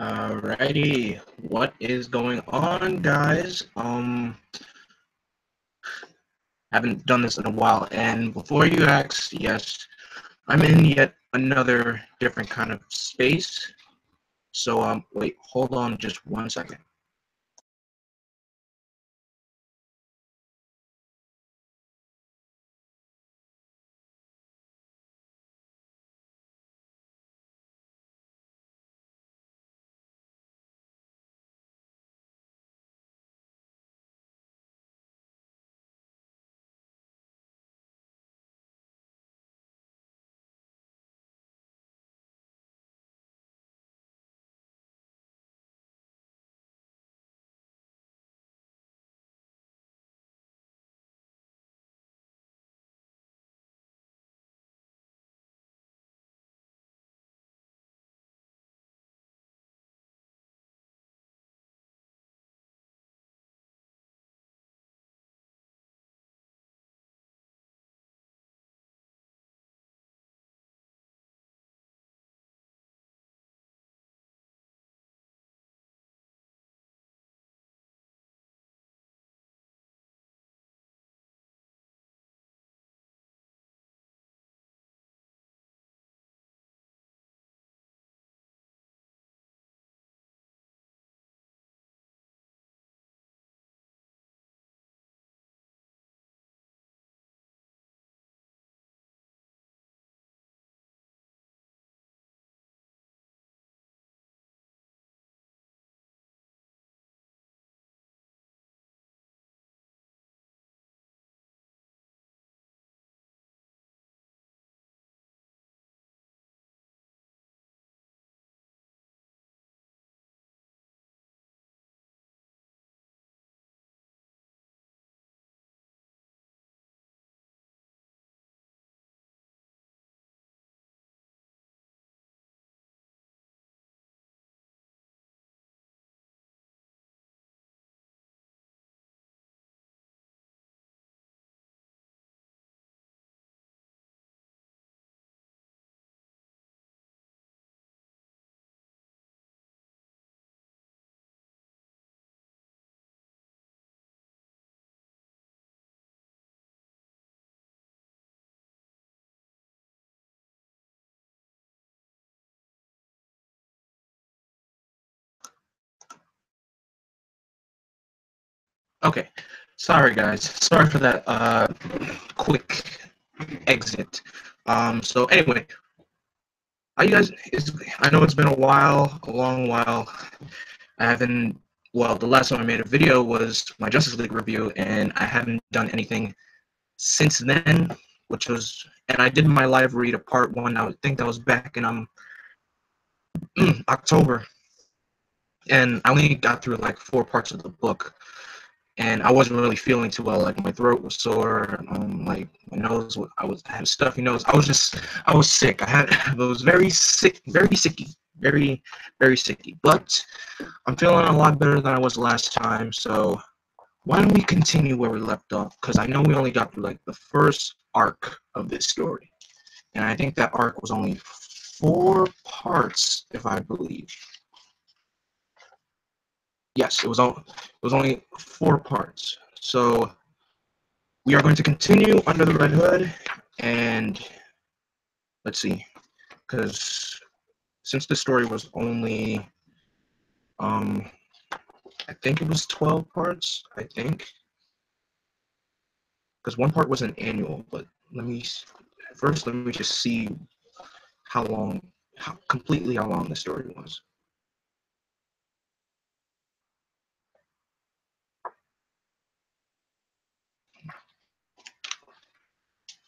Alrighty, what is going on, guys? Haven't done this in a while, and before you ask, yes, I'm in yet another different kind of space. So, wait, hold on just 1 second. Okay, sorry guys, sorry for that quick exit. So anyway, are you guys? I know it's been a while, a long while. I haven't. Well, the last time I made a video was my Justice League review, and I haven't done anything since then, which was, and I did my live read of part one. I think that was back in October, and I only got through like 4 parts of the book, and I wasn't really feeling too well. Like my throat was sore, like my nose, I had a stuffy nose. I was sick. I was very sick, very sicky, very, very sicky. But I'm feeling a lot better than I was last time, so why don't we continue where we left off? Because I know we only got through like the first arc of this story, and I think that arc was only 4 parts, if I believe. Yes, it was only 4 parts. So we are going to continue under the Red Hood, and let's see, because since the story was only, I think it was 12 parts. I think because one part was an annual, but let me first let me just see how long, how long the story was.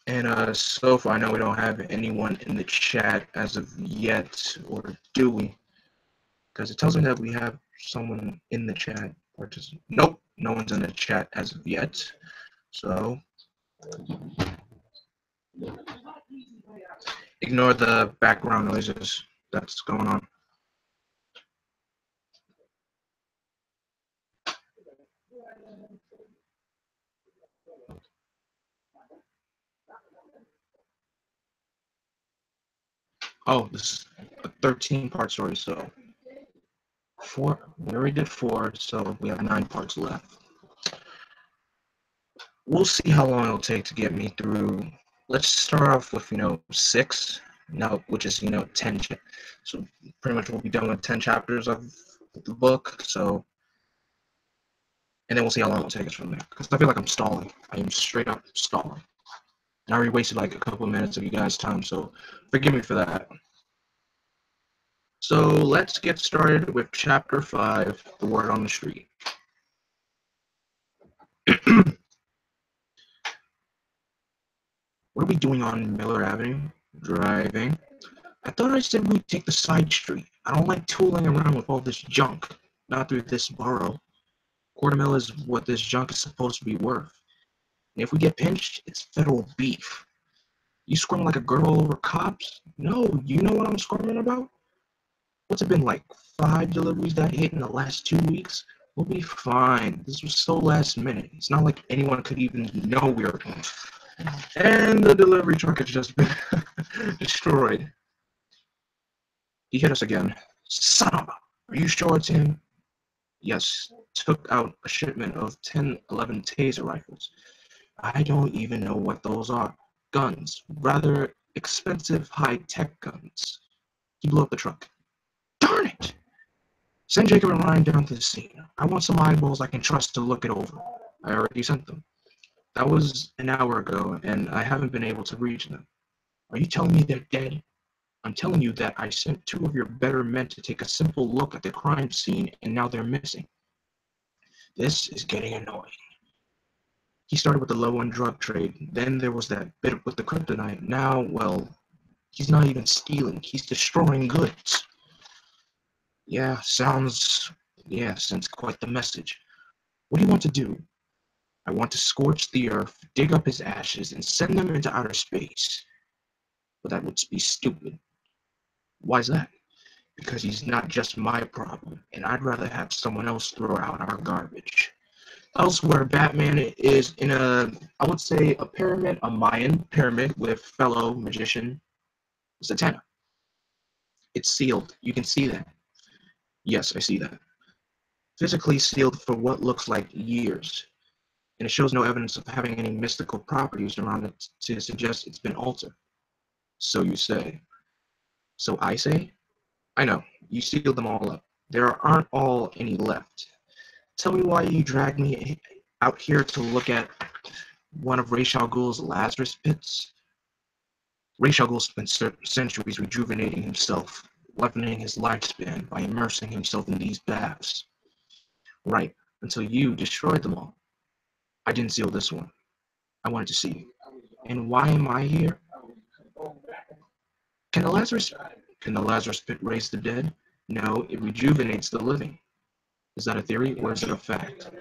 And so far, I know we don't have anyone in the chat as of yet, or do we? Because it tells me that we have someone in the chat, or just nope, no one's in the chat as of yet. So ignore the background noises that's going on. Oh, this is a 13-part story, so 4. We already did 4, so we have 9 parts left. We'll see how long it'll take to get me through. Let's start off with 6. No, which is 10. So pretty much we'll be done with 10 chapters of the book. So, and then we'll see how long it'll take us from there. Because I feel like I'm stalling. I am straight up stalling. And I already wasted like a couple of minutes of you guys' time, so forgive me for that. So let's get started with chapter 5, The Word on the Street. What are we doing on Miller Avenue? Driving. I thought I said we'd take the side street. I don't like tooling around with all this junk. Not through this borough. $250,000 is what this junk is supposed to be worth. And if we get pinched, it's federal beef. You squirm like a girl over cops? No, you know what I'm squirming about? What's it been like 5 deliveries that hit in the last 2 weeks? We'll be fine. This was so last minute. It's not like anyone could even know we were. And the delivery truck has just been destroyed. He hit us again. Son of a... Are you sure it's him? Yes. Took out a shipment of 10-11 taser rifles. I don't even know what those are. Guns. Rather expensive high-tech guns. He blew up the truck. Darn it! Send Jacob and Ryan down to the scene. I want some eyeballs I can trust to look it over. I already sent them. That was an hour ago, and I haven't been able to reach them. Are you telling me they're dead? I'm telling you that I sent 2 of your better men to take a simple look at the crime scene, and now they're missing. This is getting annoying. He started with the low-end drug trade. Then there was that bit with the kryptonite. Now, well, he's not even stealing. He's destroying goods. Yeah, sends quite the message. What do you want to do? I want to scorch the earth, dig up his ashes, and send them into outer space. But that would be stupid. Why's that? Because he's not just my problem, and I'd rather have someone else throw out our garbage. Elsewhere, Batman is in a pyramid, a Mayan pyramid with fellow magician Zatanna. It's sealed. You can see that. Yes, I see that. Physically sealed for what looks like years. And it shows no evidence of having any mystical properties around it to suggest it's been altered. So you say. So I say? I know. You sealed them all up. There aren't all any left. Tell me why you dragged me out here to look at one of Ra's al Ghul's Lazarus pits. Ra's al Ghul spent centuries rejuvenating himself, lengthening his lifespan by immersing himself in these baths. Right, until you destroyed them all. I didn't seal this one. I wanted to see you. And why am I here? Can the Lazarus pit raise the dead? No, it rejuvenates the living. Is that a theory or is it a fact?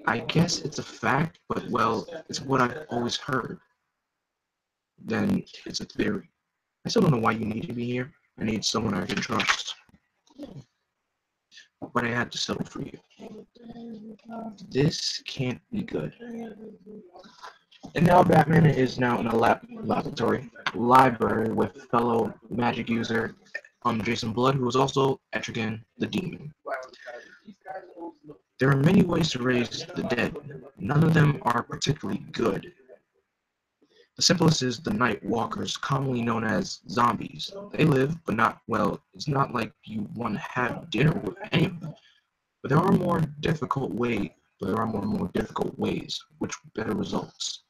I guess it's a fact, but well, it's what I've always heard. Then it's a theory. I still don't know why you need to be here. I need someone I can trust. But I had to settle for you. This can't be good. And now Batman is now in a library with fellow magic user Jason Blood, who is also Etrigan the Demon. There are many ways to raise the dead. None of them are particularly good. The simplest is the night walkers, commonly known as zombies. They live, but not, well, it's not like you want to have dinner with any of them. But there are more difficult ways, which better results.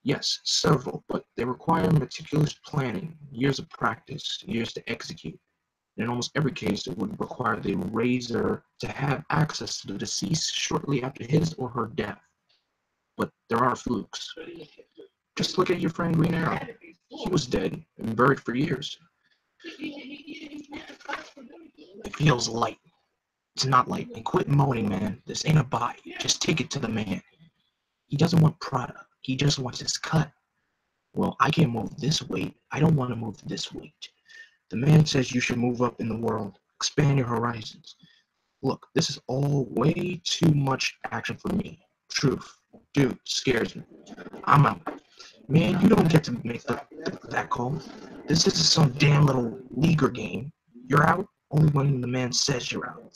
Yes, several, but they require meticulous planning, years of practice, years to execute. In almost every case, it would require the raiser to have access to the deceased shortly after his or her death. But there are flukes. Just look at your friend Green Arrow. He was dead and buried for years. It feels light. It's not light. And quit moaning, man. This ain't a body. Just take it to the man. He doesn't want product. He just wants his cut. Well, I can't move this weight. I don't want to move this weight. The man says you should move up in the world. Expand your horizons. Look, this is all way too much action for me. Truth. Dude, scares me. I'm out. Man, you don't get to make that call. This isn't some damn little leaguer game. You're out? only when the man says you're out.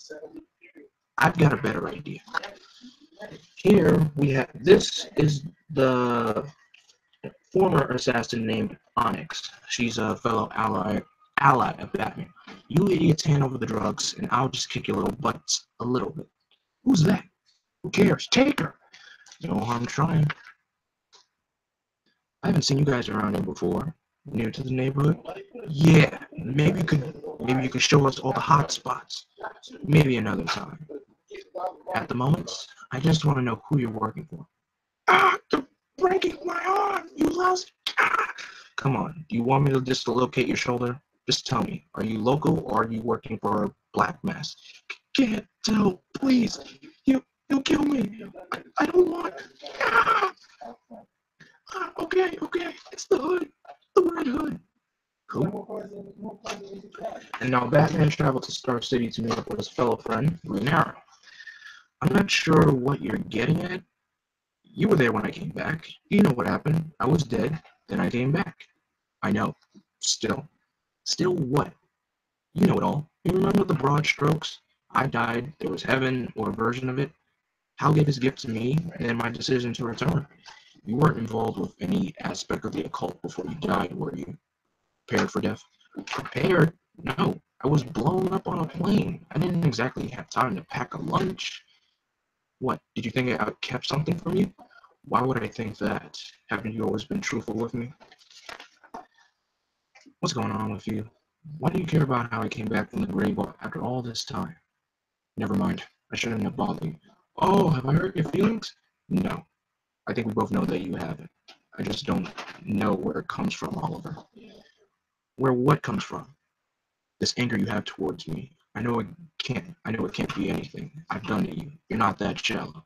I've got a better idea. Here we have, this is the former assassin named Onyx. She's a fellow ally of Batman. You idiots hand over the drugs, and I'll just kick your little butts a little bit. Who's that? Who cares? Take her! No harm trying. I haven't seen you guys around here before. New to the neighborhood? Yeah, maybe you could show us all the hot spots. Maybe another time. At the moment, I just want to know who you're working for. Ah, you're breaking my arm, you lousy. Ah. Come on, do you want me to dislocate your shoulder? Just tell me, are you local or are you working for a black mass? Can't tell, please. You'll kill me. I don't want. Ah. Okay, it's the hood, the Red Hood. Cool. And now Batman traveled to Star City to meet up with his fellow friend, Green Arrow. I'm not sure what you're getting at. You were there when I came back. You know what happened. I was dead, then I came back. I know. Still. Still what? You know it all. You remember the broad strokes? I died, there was heaven, or a version of it. Hal gave his gift to me, and then my decision to return. You weren't involved with any aspect of the occult before you died, were you? Prepared for death? Prepared? No. I was blown up on a plane. I didn't exactly have time to pack a lunch. What, did you think I kept something from you? Why would I think that? Haven't you always been truthful with me? What's going on with you? Why do you care about how I came back from the grave after all this time? Never mind. I shouldn't have bothered you. Oh, have I hurt your feelings? No. I think we both know that you haven't. I just don't know where it comes from, Oliver. Where what comes from? This anger you have towards me. I know it can't be anything I've done to you. You're not that shallow.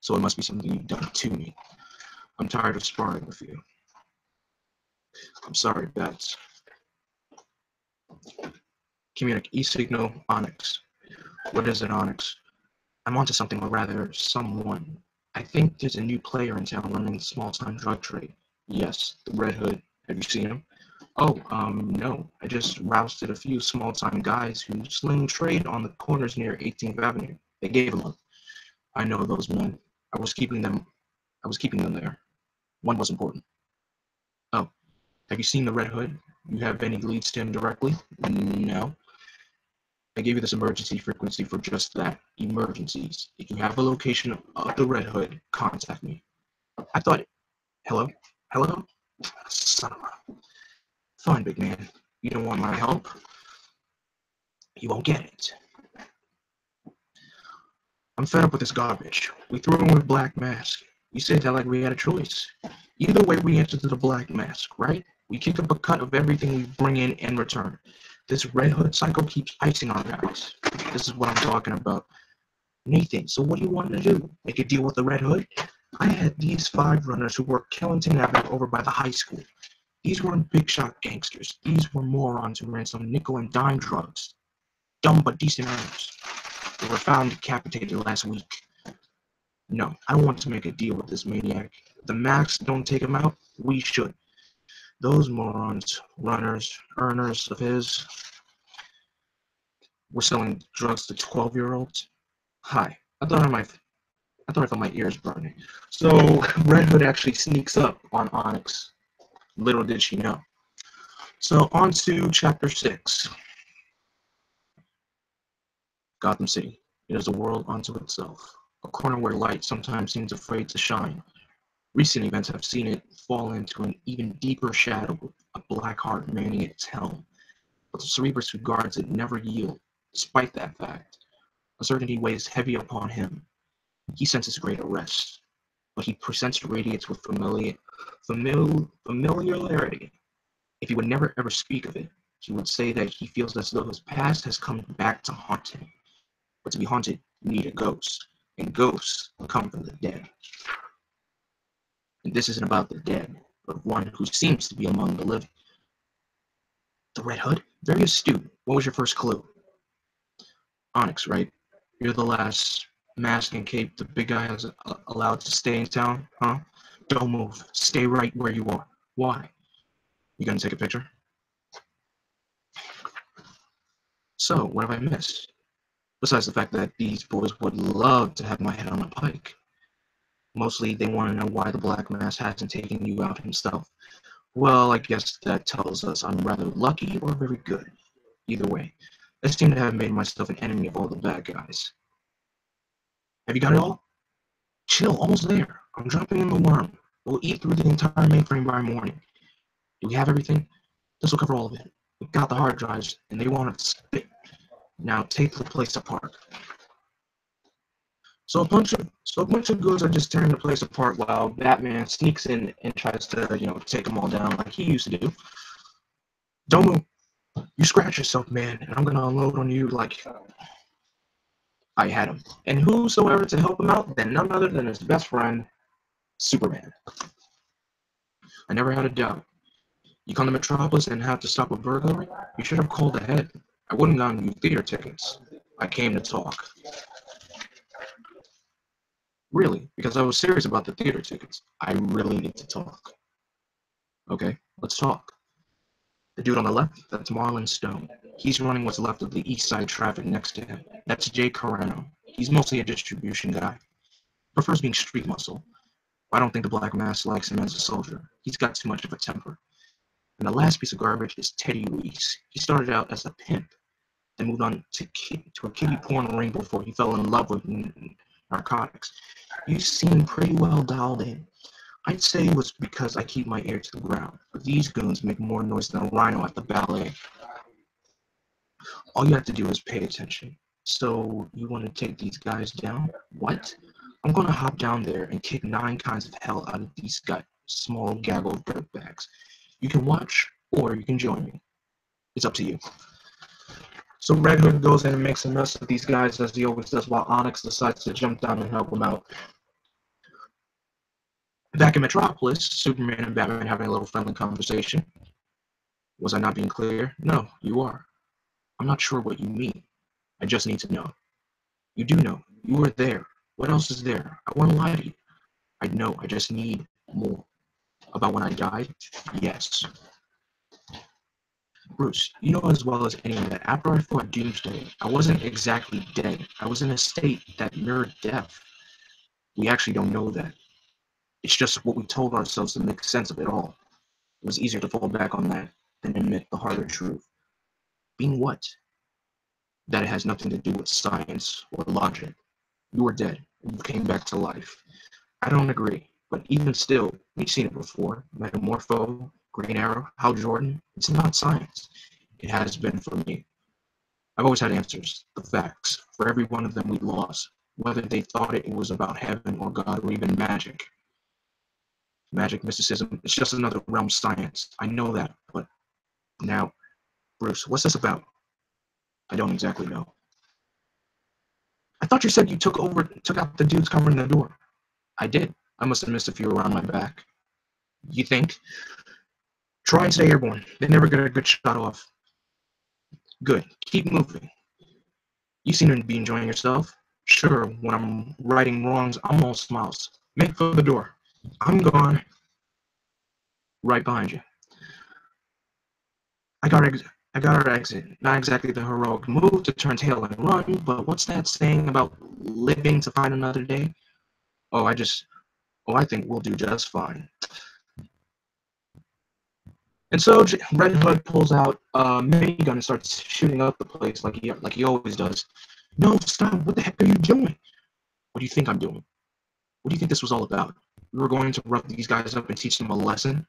So it must be something you've done to me. I'm tired of sparring with you. I'm sorry, Bats. Communic E-signal Onyx. What is it, Onyx? I'm onto something, or rather, someone. I think there's a new player in town running a small-time drug trade. Yes, the Red Hood. Have you seen him? Oh, no. I just rousted a few small-time guys who sling trade on the corners near 18th Avenue. They gave him up. I know those men. I was keeping them there. One was important. Oh, have you seen the Red Hood? You have any leads to him directly? No. I gave you this emergency frequency for just that. Emergencies. If you have a location of the Red Hood, contact me. I thought, hello? Hello? Son of a... Fine, big man. You don't want my help? You won't get it. I'm fed up with this garbage. We threw in with Black Mask. You said that like we had a choice. Either way, we answer to the Black Mask, right? We kick up a cut of everything we bring in return. This Red Hood cycle keeps icing our guys. This is what I'm talking about. Nathan, so what do you want to do? Make a deal with the Red Hood? I had these 5 runners who worked Killington Avenue over by the high school. These weren't big shot gangsters. These were morons who ran some nickel and dime drugs. Dumb but decent earners. They were found decapitated last week. No, I don't want to make a deal with this maniac. If the Macs don't take him out, we should. Those morons, runners, earners of his, were selling drugs to 12-year-olds. Hi, I thought I felt my ears burning. So Red Hood actually sneaks up on Onyx. Little did she know. So on to chapter 6. Gotham City. It is a world unto itself. A corner where light sometimes seems afraid to shine. Recent events have seen it fall into an even deeper shadow with a black heart manning its helm. But the Cerebrus who guards it never yield. Despite that fact, uncertainty weighs heavy upon him. He senses great arrest, but he presents radiates with familiarity. If he would never ever speak of it, he would say that he feels as though his past has come back to haunt him. But to be haunted, you need a ghost, and ghosts come from the dead. And this isn't about the dead, but one who seems to be among the living. The Red Hood? Very astute. What was your first clue? Onyx, right? You're the last mask and cape the big guy is allowed to stay in town, huh? Don't move. Stay right where you are. Why? You gonna take a picture? So, what have I missed? Besides the fact that these boys would love to have my head on a pike. Mostly, they want to know why the Black Mass hasn't taken you out himself. Well, I guess that tells us I'm rather lucky or very good. Either way, I seem to have made myself an enemy of all the bad guys. Have you got it all? Chill, almost there. I'm dropping in the worm. We'll eat through the entire mainframe by morning. Do we have everything? This will cover all of it. We got the hard drives, and they want to spit. Now take the place apart. So a bunch of goods are just tearing the place apart while Batman sneaks in and tries to, take them all down like he used to do. Don't move. You scratch yourself, man, and I'm gonna unload on you like I had him. And whosoever to help him out, then none other than his best friend, Superman. I never had a doubt. You come to Metropolis and have to stop a burglary? You should have called ahead. I wouldn't have gotten you theater tickets. I came to talk. Really, because I was serious about the theater tickets. I really need to talk. Okay, let's talk. The dude on the left, that's Marlon Stone. He's running what's left of the east side traffic next to him. That's Jay Carano. He's mostly a distribution guy. Prefers being street muscle. I don't think the Black Mass likes him as a soldier. He's got too much of a temper. And the last piece of garbage is Teddy Reese. He started out as a pimp, then moved on to a kiddie porn ring before he fell in love with narcotics. You seem pretty well dialed in. I'd say it was because I keep my ear to the ground, but these goons make more noise than a rhino at the ballet. All you have to do is pay attention. So, you want to take these guys down? What? I'm gonna hop down there and kick 9 kinds of hell out of these guys, small gaggle of dirtbags. You can watch, or you can join me. It's up to you. So Red Hood goes in and makes a mess of these guys as he always does, while Onyx decides to jump down and help him out. Back in Metropolis, Superman and Batman having a little friendly conversation. Was I not being clear? No, you are. I'm not sure what you mean. I just need to know. You do know. You were there. What else is there? I want to lie to you. I know. I just need more. About when I died? Yes. Bruce, you know as well as anyone that after I fought Doomsday, I wasn't exactly dead. I was in a state that mirrored death. We actually don't know that. It's just what we told ourselves to make sense of it all. It was easier to fall back on that than admit the harder truth. Being what? That it has nothing to do with science or logic. You were dead, and you came back to life. I don't agree, but even still, we've seen it before. Metamorpho, Green Arrow, Hal Jordan. It's not science. It has been for me. I've always had answers, the facts, for every one of them we lost, whether they thought it was about heaven or God or even magic. Magic, mysticism, it's just another realm of science. I know that, but now, Bruce, what's this about? I don't exactly know. I thought you said you took out the dudes covering the door. I did. I must have missed a few around my back. You think? Try and stay airborne. They never get a good shot off. Good. Keep moving. You seem to be enjoying yourself. Sure, when I'm righting wrongs, I'm all smiles. Make for the door. I'm gone. Right behind you. I got our exit. Not exactly the heroic move to turn tail and run, but what's that saying about living to fight another day? Oh, I think we'll do just fine. And so Red Hood pulls out a minigun and starts shooting up the place like he always does. No, stop! What the heck are you doing? What do you think I'm doing? What do you think this was all about? We were going to rough these guys up and teach them a lesson?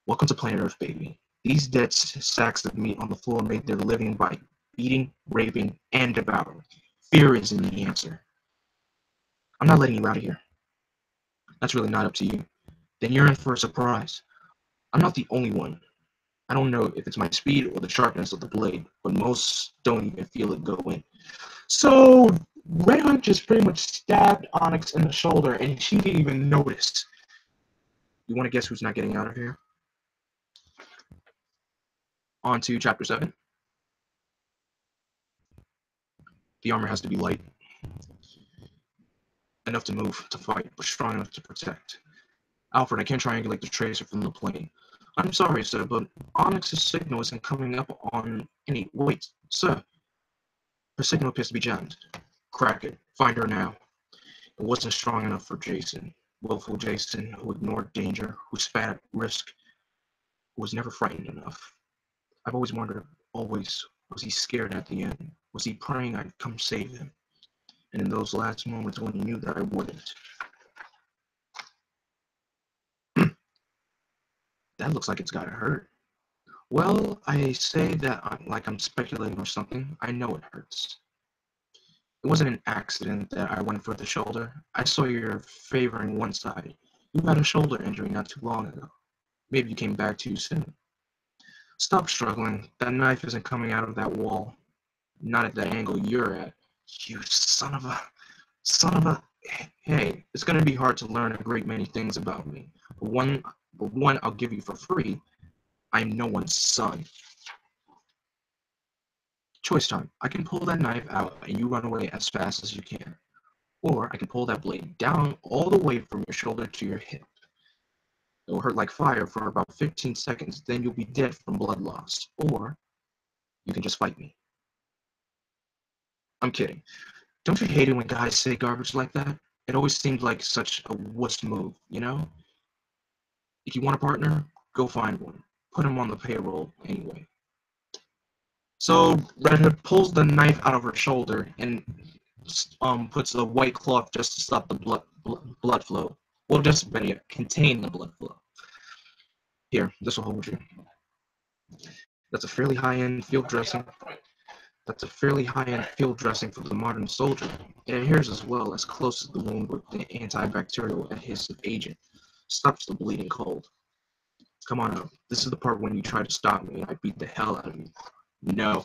Welcome to Planet Earth, baby. These dead sacks of meat on the floor made their living by eating, raping, and devouring. Fear isn't the answer. I'm not letting you out of here. That's really not up to you. Then you're in for a surprise. I'm not the only one. I don't know if it's my speed or the sharpness of the blade, but most don't even feel it go in. So Red Hood just pretty much stabbed Onyx in the shoulder, and she didn't even notice. You want to guess who's not getting out of here? On to Chapter 7. The armor has to be light. Enough to move, to fight, but strong enough to protect. Alfred, I can't triangulate the tracer from the plane. I'm sorry, sir, but Onyx's signal isn't coming up on any... Wait, sir, Her signal appears to be jammed. Crack it. Find her now. It wasn't strong enough for Jason. Willful Jason, who ignored danger, who spat at risk, who was never frightened enough. I've always wondered, was he scared at the end? Was he praying I'd come save him? And in those last moments when he knew that I wouldn't. That looks like it's gotta hurt. Well, I say that like I'm speculating or something. I know it hurts. It wasn't an accident that I went for the shoulder. I saw you're favoring one side. You had a shoulder injury not too long ago. Maybe you came back too soon. Stop struggling. That knife isn't coming out of that wall. Not at the angle you're at. You son of a. Hey, it's gonna be hard to learn a great many things about me. But one I'll give you for free. I'm no one's son. Choice time. I can pull that knife out and you run away as fast as you can. Or I can pull that blade down all the way from your shoulder to your hip. It'll hurt like fire for about 15 seconds, then you'll be dead from blood loss. Or you can just fight me. I'm kidding. Don't you hate it when guys say garbage like that? It always seemed like such a wuss move, you know? If you want a partner, go find one. Put him on the payroll anyway. So Red Hood pulls the knife out of her shoulder and puts the white cloth just to stop the blood flow. Well, just better yet, contain the blood flow. Here, this will hold you. That's a fairly high-end field dressing. That's a fairly high-end field dressing for the modern soldier. It adheres as well as close to the wound with the antibacterial adhesive agent. Stops the bleeding cold. Come on up. This is the part when you try to stop me and I beat the hell out of you. No,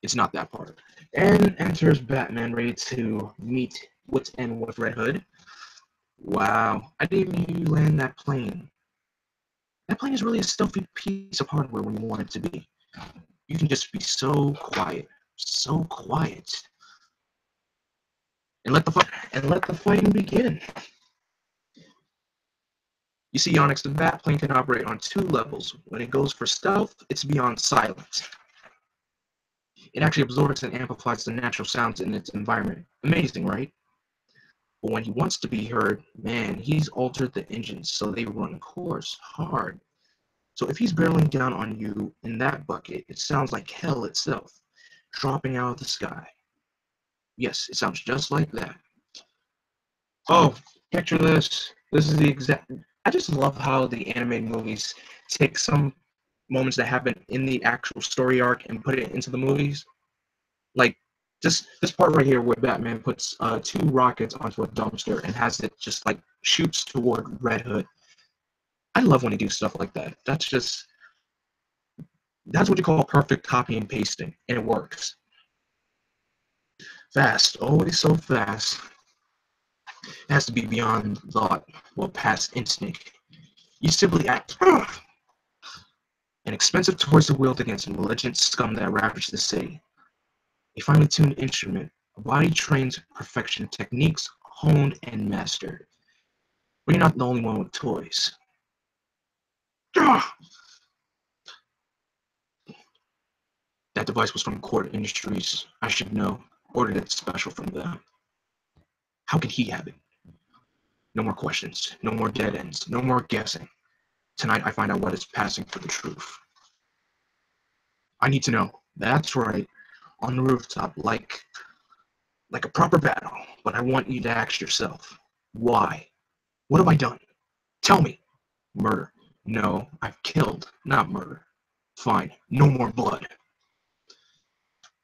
it's not that part. And enters Batman ready to meet what's end with Red Hood. Wow, I didn't even hear you land that plane. That plane is really a stealthy piece of hardware when you want it to be. You can just be so quiet, and let the fighting begin. You see, Onyx, the Batplane can operate on two levels. When it goes for stealth, it's beyond silence. It actually absorbs and amplifies the natural sounds in its environment. Amazing, right? But when he wants to be heard, man, he's altered the engines so they run coarse, hard. So if he's barreling down on you in that bucket, it sounds like hell itself, dropping out of the sky. Yes, it sounds just like that. Oh, picture this. This is the exact. I just love how the animated movies take some moments that happen in the actual story arc and put it into the movies. Like this part right here where Batman puts two rockets onto a dumpster and has it just like shoots toward Red Hood. I love when they do stuff like that. That's what you call perfect copy and pasting, and it works. Fast, always so fast. It has to be beyond thought, well, past instinct. You simply act. An expensive toys to wield against malignant scum that ravaged the city. A finely tuned instrument, a body trained to perfection, techniques honed and mastered. But you're not the only one with toys. That device was from Cord Industries. I should know. Ordered it special from them. How could he have it? No more questions. No more dead ends. No more guessing. Tonight I find out what is passing for the truth. I need to know. That's right. On the rooftop, like a proper battle. But I want you to ask yourself, why? What have I done? Tell me. Murder. No, I've killed, not murder. Fine. No more blood.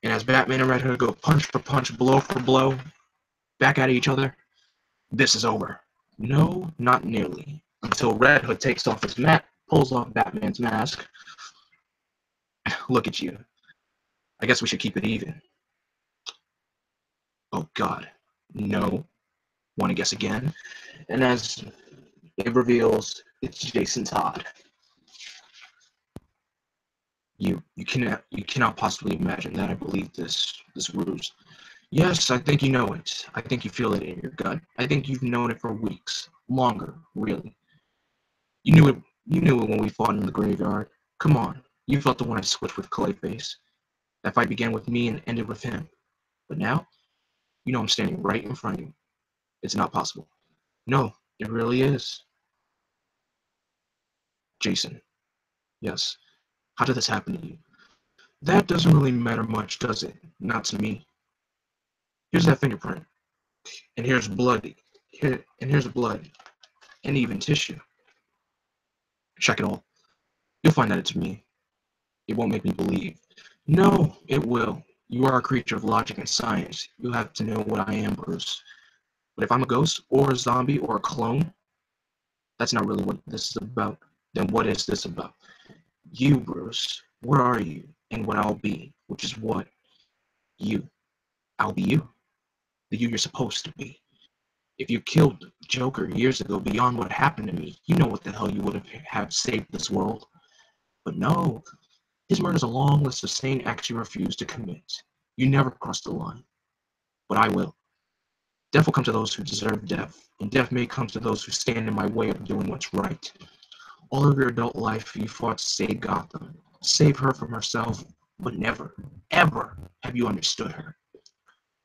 And as Batman and Red Hood go punch for punch, blow for blow, back at each other, this is over. No, not nearly. Until Red Hood takes off his mask, pulls off Batman's mask. Look at you. I guess we should keep it even. Oh God. No. Want to guess again? And as it reveals, it's Jason Todd. You cannot possibly imagine that I believe this ruse. Yes, I think you know it. I think you feel it in your gut. I think you've known it for weeks. Longer, really. You knew it when we fought in the graveyard. Come on. You felt the one I switched with Clayface. That fight began with me and ended with him. But now, I'm standing right in front of you. It's not possible. No, it really is. Jason, yes. How did this happen to you? That doesn't really matter much, does it? Not to me. Here's that fingerprint. And here's blood. Here's blood. And even tissue. Check it all. You'll find that it's me. It won't make me believe. No, it will. You are a creature of logic and science. You have to know what I am, Bruce. But if I'm a ghost, or a zombie, or a clone, that's not really what this is about. Then what is this about? You, Bruce. Where are you? And what I'll be, which is what? You. I'll be you. The you you're supposed to be. If you killed Joker years ago beyond what happened to me, you know what the hell you would have saved this world. But no, his murder's a long list of sane acts you refuse to commit. You never crossed the line. But I will. Death will come to those who deserve death, and death may come to those who stand in my way of doing what's right. All of your adult life, you fought to save Gotham, save her from herself, but never, ever have you understood her.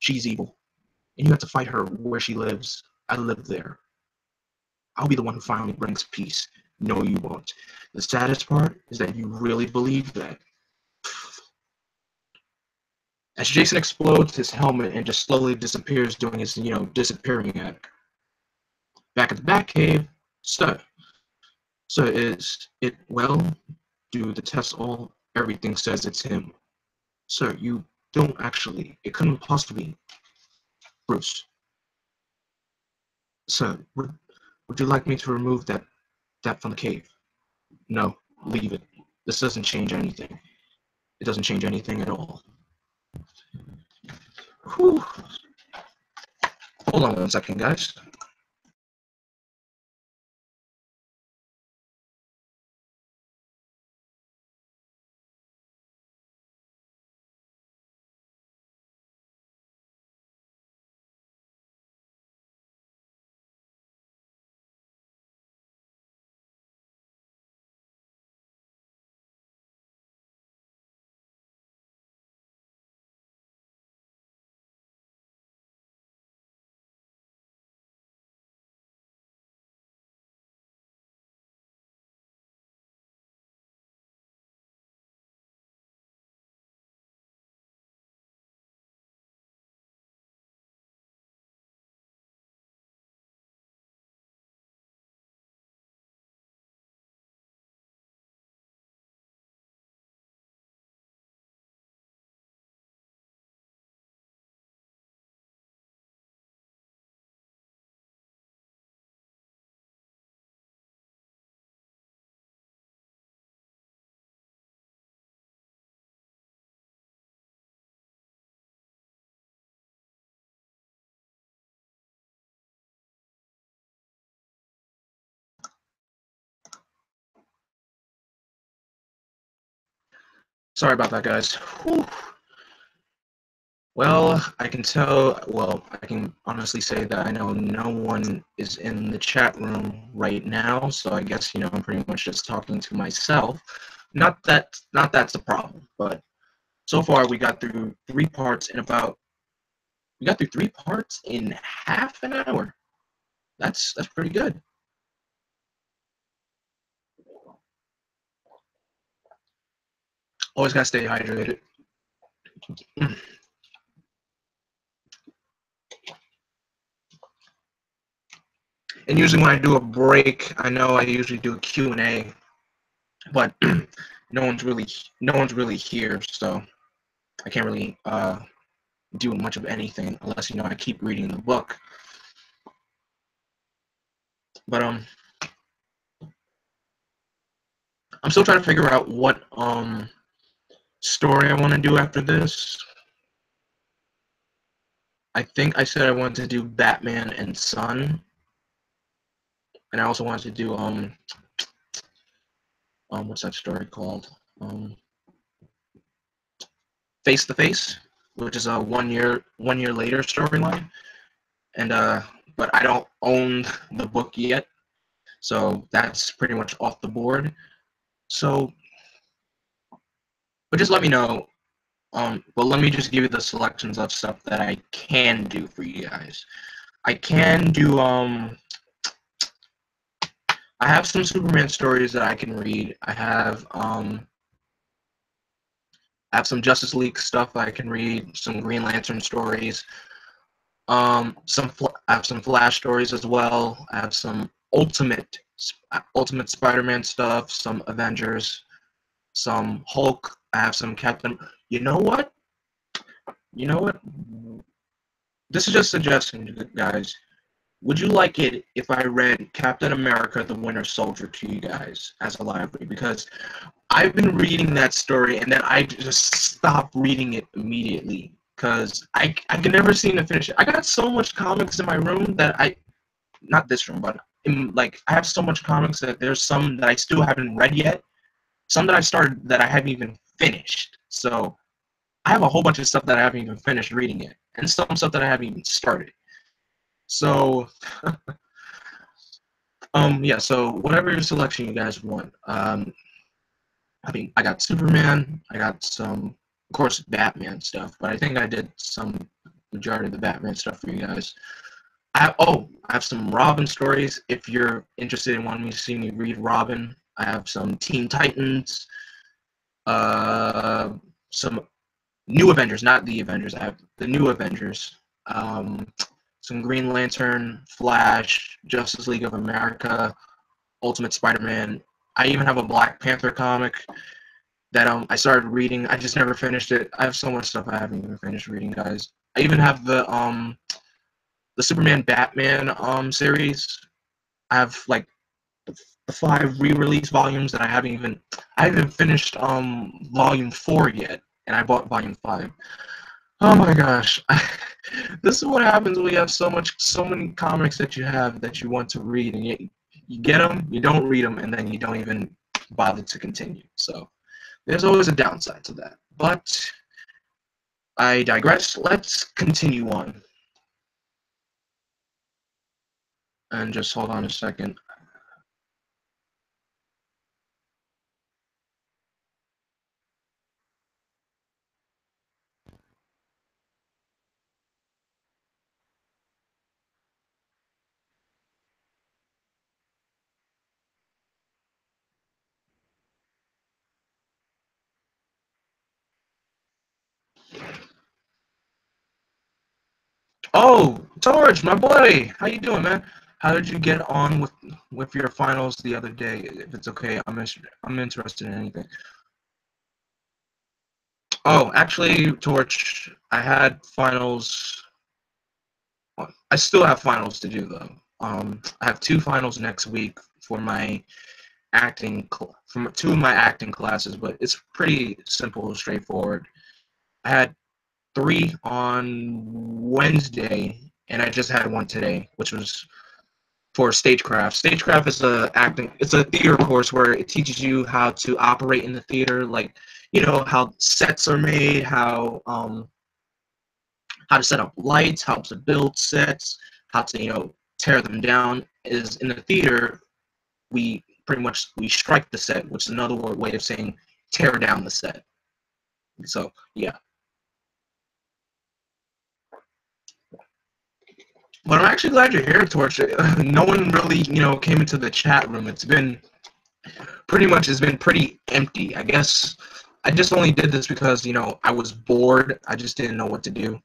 She's evil, and you have to fight her where she lives. I live there. I'll be the one who finally brings peace. No, you won't. The saddest part is that you really believe that. As Jason explodes his helmet and just slowly disappears, doing his, disappearing act. Back at the Batcave, so is it well? Do the tests all? Everything says it's him. Sir, you don't actually. It couldn't possibly be. Bruce. Sir, would you like me to remove that from the cave? No, leave it. This doesn't change anything. It doesn't change anything at all. Whew. Hold on 1 second, guys. Sorry about that, guys. Whew. Well, I can honestly say that I know no one is in the chat room right now, so I guess, I'm pretty much just talking to myself. Not that's the problem, but so far we got through 3 parts in half an hour. That's pretty good. Always gotta stay hydrated. And usually when I do a break, I know I usually do a Q&A, but no one's really here, so I can't really do much of anything unless I keep reading the book. But I'm still trying to figure out what story I want to do after this. I think I said I wanted to do Batman and Son, and I also wanted to do what's that story called? Face to Face, which is a 1 year later storyline, and but I don't own the book yet, so that's pretty much off the board. So, but just let me know But let me just give you the selections of stuff that I can do for you guys. I can do I have some Superman stories that I can read. I have some Justice League stuff I can read, some Green Lantern stories. I have some Flash stories as well. I have some Ultimate Spider-Man stuff, some Avengers, some Hulk. I have some Captain. You know what? You know what? This is just a suggestion, guys. Would you like it if I read Captain America: The Winter Soldier to you guys as a library? Because I've been reading that story and then I just stopped reading it immediately because I can never seem to finish it. I got so much comics in my room that not this room, but like I have so much comics that there's some that I still haven't read yet, some that I started that I haven't even finished. So I have a whole bunch of stuff that I haven't even finished reading yet, and some stuff that I haven't even started. So yeah, so whatever your selection you guys want. I mean, I got Superman, I got some, of course, Batman stuff, but I think I did some majority of the Batman stuff for you guys. I have some Robin stories. If you're interested in wanting to see me read Robin, I have some Teen Titans, some New Avengers, not the Avengers. I have the New Avengers, some Green Lantern, Flash, Justice League of America, Ultimate Spider-Man. I even have a Black Panther comic that I started reading. I just never finished it. I have so much stuff I haven't even finished reading, guys. I even have the Superman Batman series. I have like the 5 re-release volumes that I haven't finished volume 4 yet, and I bought volume 5. Oh my gosh. This is what happens when you have so many comics that you have that you want to read, and you get them, you don't read them, and then you don't even bother to continue. So there's always a downside to that. But I digress. Let's continue on. And just hold on a second. Oh, Torch, my boy, how you doing, man? How did you get on with your finals the other day? If it's okay, I'm interested in anything. Oh, actually, Torch, I had finals. I still have finals to do though. I have 2 finals next week for my from 2 of my acting classes, but it's pretty simple and straightforward. I had 3 on Wednesday, and I just had 1 today, which was for stagecraft. Stagecraft is it's a theater course where it teaches you how to operate in the theater, like how sets are made, how to set up lights, how to build sets, how to tear them down. Is in the theater we pretty much we strike the set, which is another way of saying tear down the set. So yeah. But I'm actually glad you're here, Torch. No one really, came into the chat room. It's been pretty empty. I guess I just only did this because, I was bored. I just didn't know what to do.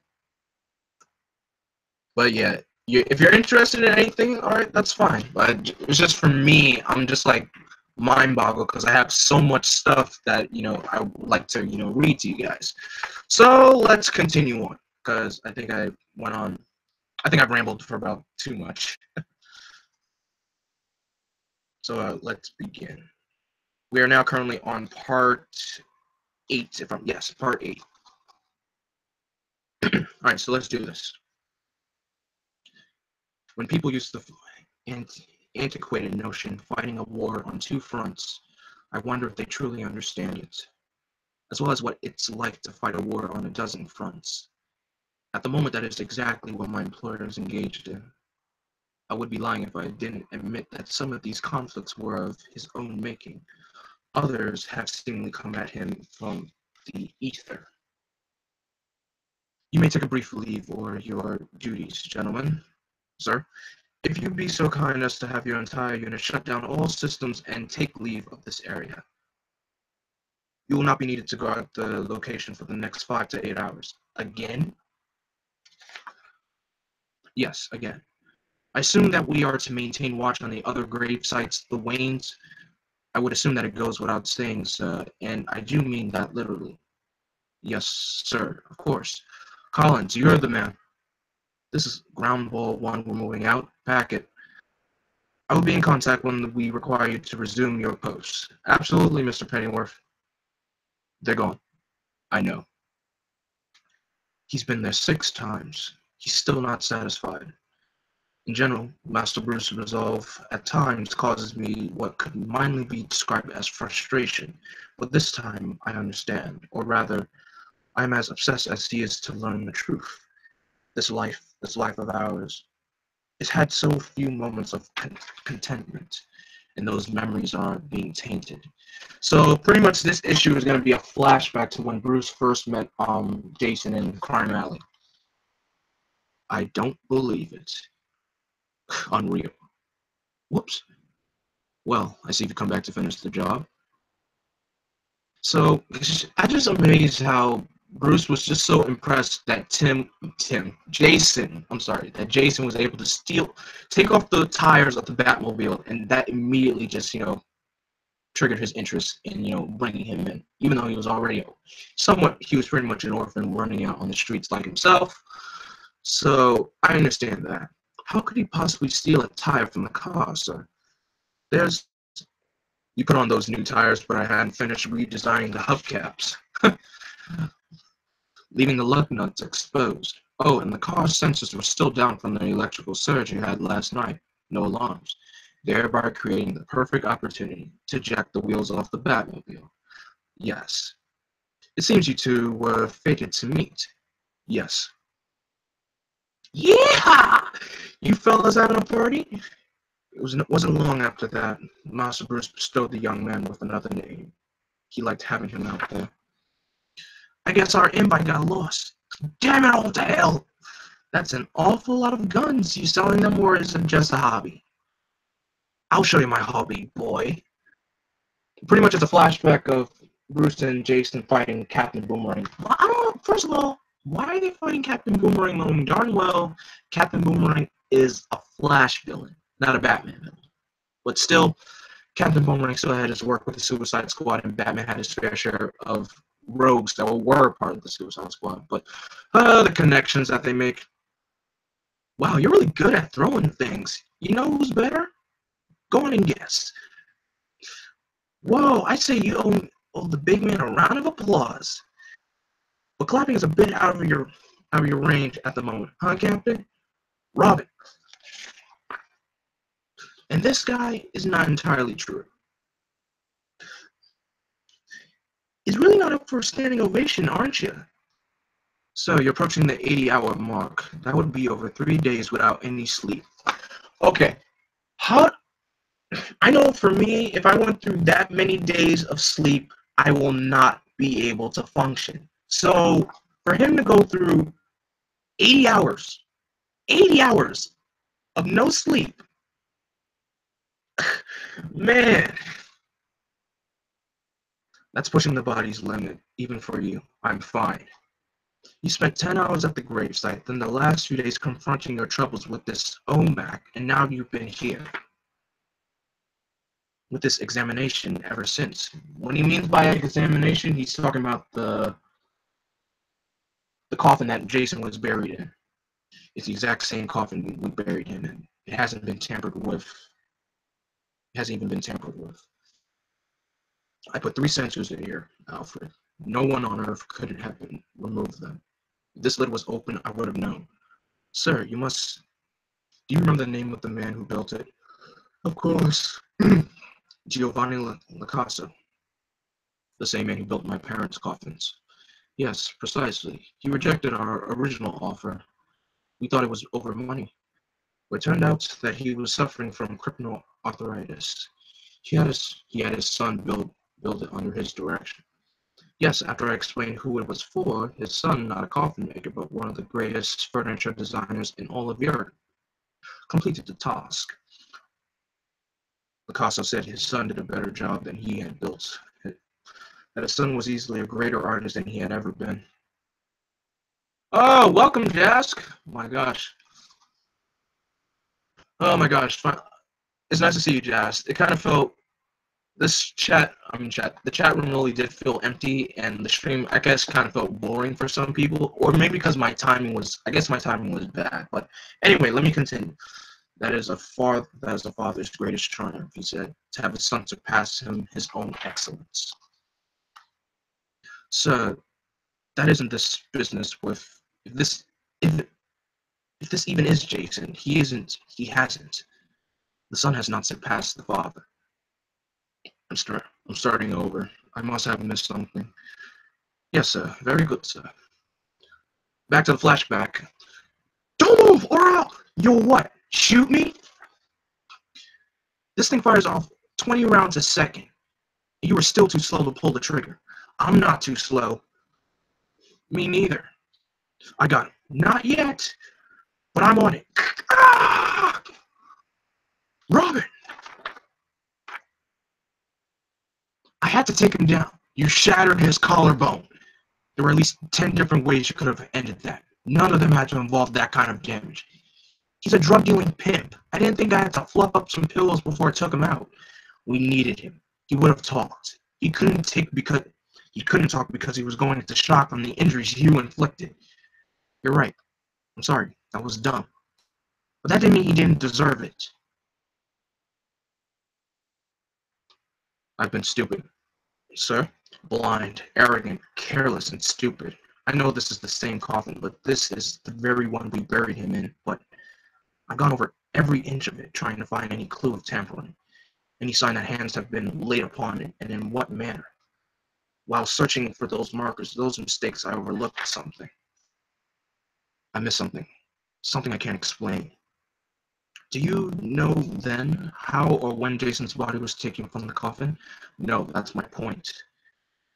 But yeah, if you're interested in anything, all right, that's fine. But it's just for me, I'm just like mind boggled because I have so much stuff that, I would like to, read to you guys. So let's continue on because I think I've rambled for about too much. So let's begin. We are now currently on part 8. Part 8. All right, so let's do this. When people use the antiquated notion fighting a war on 2 fronts, I wonder if they truly understand it, as well as what it's like to fight a war on a dozen fronts. At the moment, that is exactly what my employer is engaged in. I would be lying if I didn't admit that some of these conflicts were of his own making. Others have seemingly come at him from the ether. You may take a brief leave or your duties, gentlemen. Sir, if you'd be so kind as to have your entire unit shut down all systems and take leave of this area. You will not be needed to guard the location for the next 5 to 8 hours. Again? Yes, again. I assume that we are to maintain watch on the other grave sites, the Waynes. I would assume that it goes without saying, sir, and I do mean that literally. Yes, sir, of course. Collins, you're the man. This is ground ball 1, we're moving out. Pack it. I will be in contact when we require you to resume your posts. Absolutely, Mr. Pennyworth. They're gone. I know. He's been there 6 times. He's still not satisfied. In general, Master Bruce's resolve at times causes me what could mildly be described as frustration, but this time I understand, or rather, I am as obsessed as he is to learn the truth. This life of ours, has had so few moments of contentment, and those memories are being tainted. So pretty much this issue is going to be a flashback to when Bruce first met Jason in Crime Alley. I don't believe it. Unreal. Whoops. Well, I see you come back to finish the job. So I just amazed how Bruce was just so impressed that Jason was able to take off the tires of the Batmobile, and that immediately just, triggered his interest in, bringing him in, even though he was pretty much an orphan running out on the streets like himself. So I understand that. How could he possibly steal a tire from the car, sir? You put on those new tires, but I hadn't finished redesigning the hubcaps, leaving the lug nuts exposed. Oh, and the car's sensors were still down from the electrical surge you had last night. No alarms, thereby creating the perfect opportunity to jack the wheels off the Batmobile. Yes. It seems you two were fated to meet. Yes. Yeah! You fellas having a party? It wasn't long after that, Master Bruce bestowed the young man with another name. He liked having him out there. I guess our invite got lost. Damn it all to hell! That's an awful lot of guns. You selling them, or is it just a hobby? I'll show you my hobby, boy. Pretty much it's a flashback of Bruce and Jason fighting Captain Boomerang. Well, I don't know, first of all, why are they fighting Captain Boomerang knowing darn well Captain Boomerang is a Flash villain, not a Batman villain? But still, Captain Boomerang still had his work with the Suicide Squad, and Batman had his fair share of rogues that were part of the Suicide Squad. But the connections that they make. Wow, you're really good at throwing things. You know who's better? Go on and guess. Whoa, I say you owe the big man a round of applause. But clapping is a bit out of your range at the moment, huh, Captain? Robin. And this guy is not entirely true. He's really not up for a standing ovation, aren't you? So you're approaching the 80-hour mark. That would be over 3 days without any sleep. Okay. I know for me, if I went through that many days of sleep, I will not be able to function. So for him to go through 80 hours of no sleep, man, that's pushing the body's limit, even for you. I'm fine. You spent 10 hours at the gravesite, then the last few days confronting your troubles with this OMAC, and now you've been here with this examination ever since. What he means by examination, he's talking about the coffin that Jason was buried in. It's the exact same coffin we buried him in. It hasn't been tampered with. It hasn't even been tampered with. I put 3 sensors in here, Alfred. No one on Earth could have removed them. If this lid was open, I would have known. Sir, do you remember the name of the man who built it? Of course. Giovanni Lacasa. The same man who built my parents' coffins. Yes, precisely. He rejected our original offer. We thought it was over money. But it turned out that he was suffering from criminal arthritis. He had his son build it under his direction. Yes, after I explained who it was for, his son, not a coffin maker, but one of the greatest furniture designers in all of Europe, completed the task. Picasso said his son did a better job than he had built, that his son was easily a greater artist than he had ever been. Oh, welcome, Jask! My gosh. Oh my gosh. It's nice to see you, Jask. It kind of felt the chat room really did feel empty, and the stream, I guess, kind of felt boring for some people, or maybe because my timing was bad. But anyway, let me continue. That is a father's greatest triumph, he said, to have a son surpass him his own excellence. Sir, that isn't this business with if this even is Jason, he hasn't. The son has not surpassed the father. I'm starting over. I must have missed something. Yes, sir. Very good, sir. Back to the flashback. Don't move, or I'll... You'll what? Shoot me? This thing fires off 20 rounds a second. You were still too slow to pull the trigger. I'm not too slow. Me neither. I got him. Not yet, but I'm on it. Ah! Robin! I had to take him down. You shattered his collarbone. There were at least 10 different ways you could have ended that. None of them had to involve that kind of damage. He's a drug-dealing pimp. I didn't think I had to fluff up some pills before I took him out. We needed him. He would have talked. He couldn't talk because he was going into shock from the injuries you inflicted. You're right. I'm sorry. That was dumb. But that didn't mean he didn't deserve it. I've been stupid. Sir? Blind, arrogant, careless, and stupid. I know this is the same coffin, but this is the very one we buried him in. But I've gone over every inch of it, trying to find any clue of tampering, any sign that hands have been laid upon it, and in what manner. While searching for those markers, those mistakes, I overlooked something. I missed something. Something I can't explain. Do you know then how or when Jason's body was taken from the coffin? No, that's my point.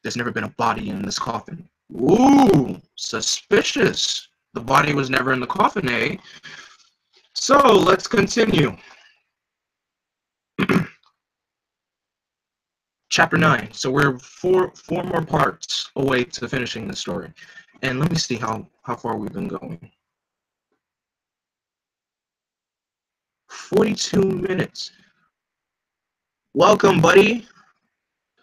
There's never been a body in this coffin. Ooh, suspicious. The body was never in the coffin, eh? So, let's continue. Chapter 9. So we're four more parts away to finishing the story. And let me see how far we've been going. 42 minutes. Welcome, buddy.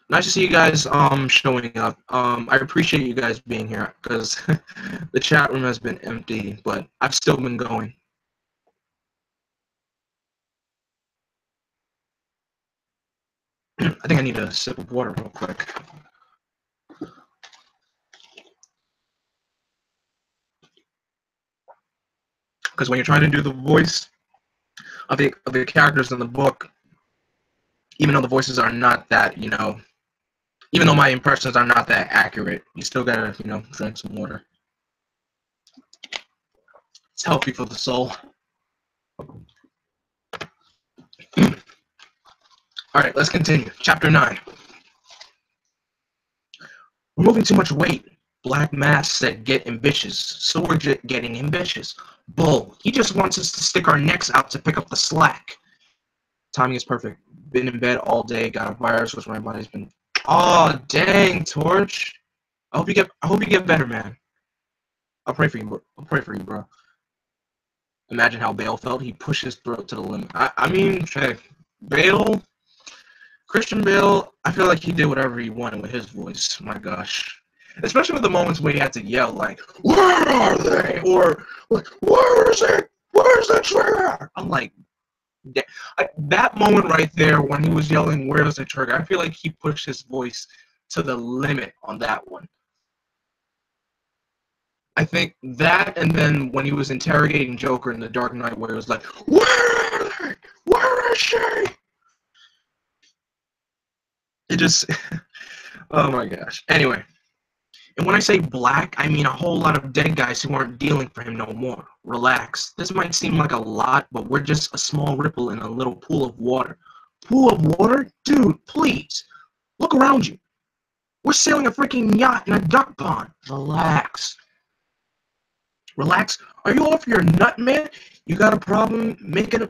Nice to see you guys showing up. I appreciate you guys being here because the chat room has been empty, but I've still been going. I think I need a sip of water real quick. Because when you're trying to do the voice of the characters in the book, even though the voices are not that, even though my impressions are not that accurate, you still gotta, drink some water. It's healthy for the soul. All right, let's continue. Chapter 9. We're moving too much weight. Black Mass said get ambitious, so we're getting ambitious. Bull, he just wants us to stick our necks out to pick up the slack. Timing is perfect. Been in bed all day, got a virus, which my body's been... Oh, dang, Torch. I hope you get better, man. I'll pray for you, bro. Imagine how Bale felt. He pushed his throat to the limit. I mean, hey, Bale... Christian Bale, I feel like he did whatever he wanted with his voice. My gosh. Especially with the moments where he had to yell, like, where are they? Or, like, where is it? Where's the trigger? I'm like, that moment right there when he was yelling, where's the trigger? I feel like he pushed his voice to the limit on that one. I think that, and then when he was interrogating Joker in The Dark Knight, where it was like, where are they? Where is she? It just, oh my gosh. Anyway, and when I say black, I mean a whole lot of dead guys who aren't dealing for him no more. Relax. This might seem like a lot, but we're just a small ripple in a little pool of water. Pool of water? Dude, please. Look around you. We're sailing a freaking yacht in a duck pond. Relax. Relax. Are you off your nut, man? You got a problem making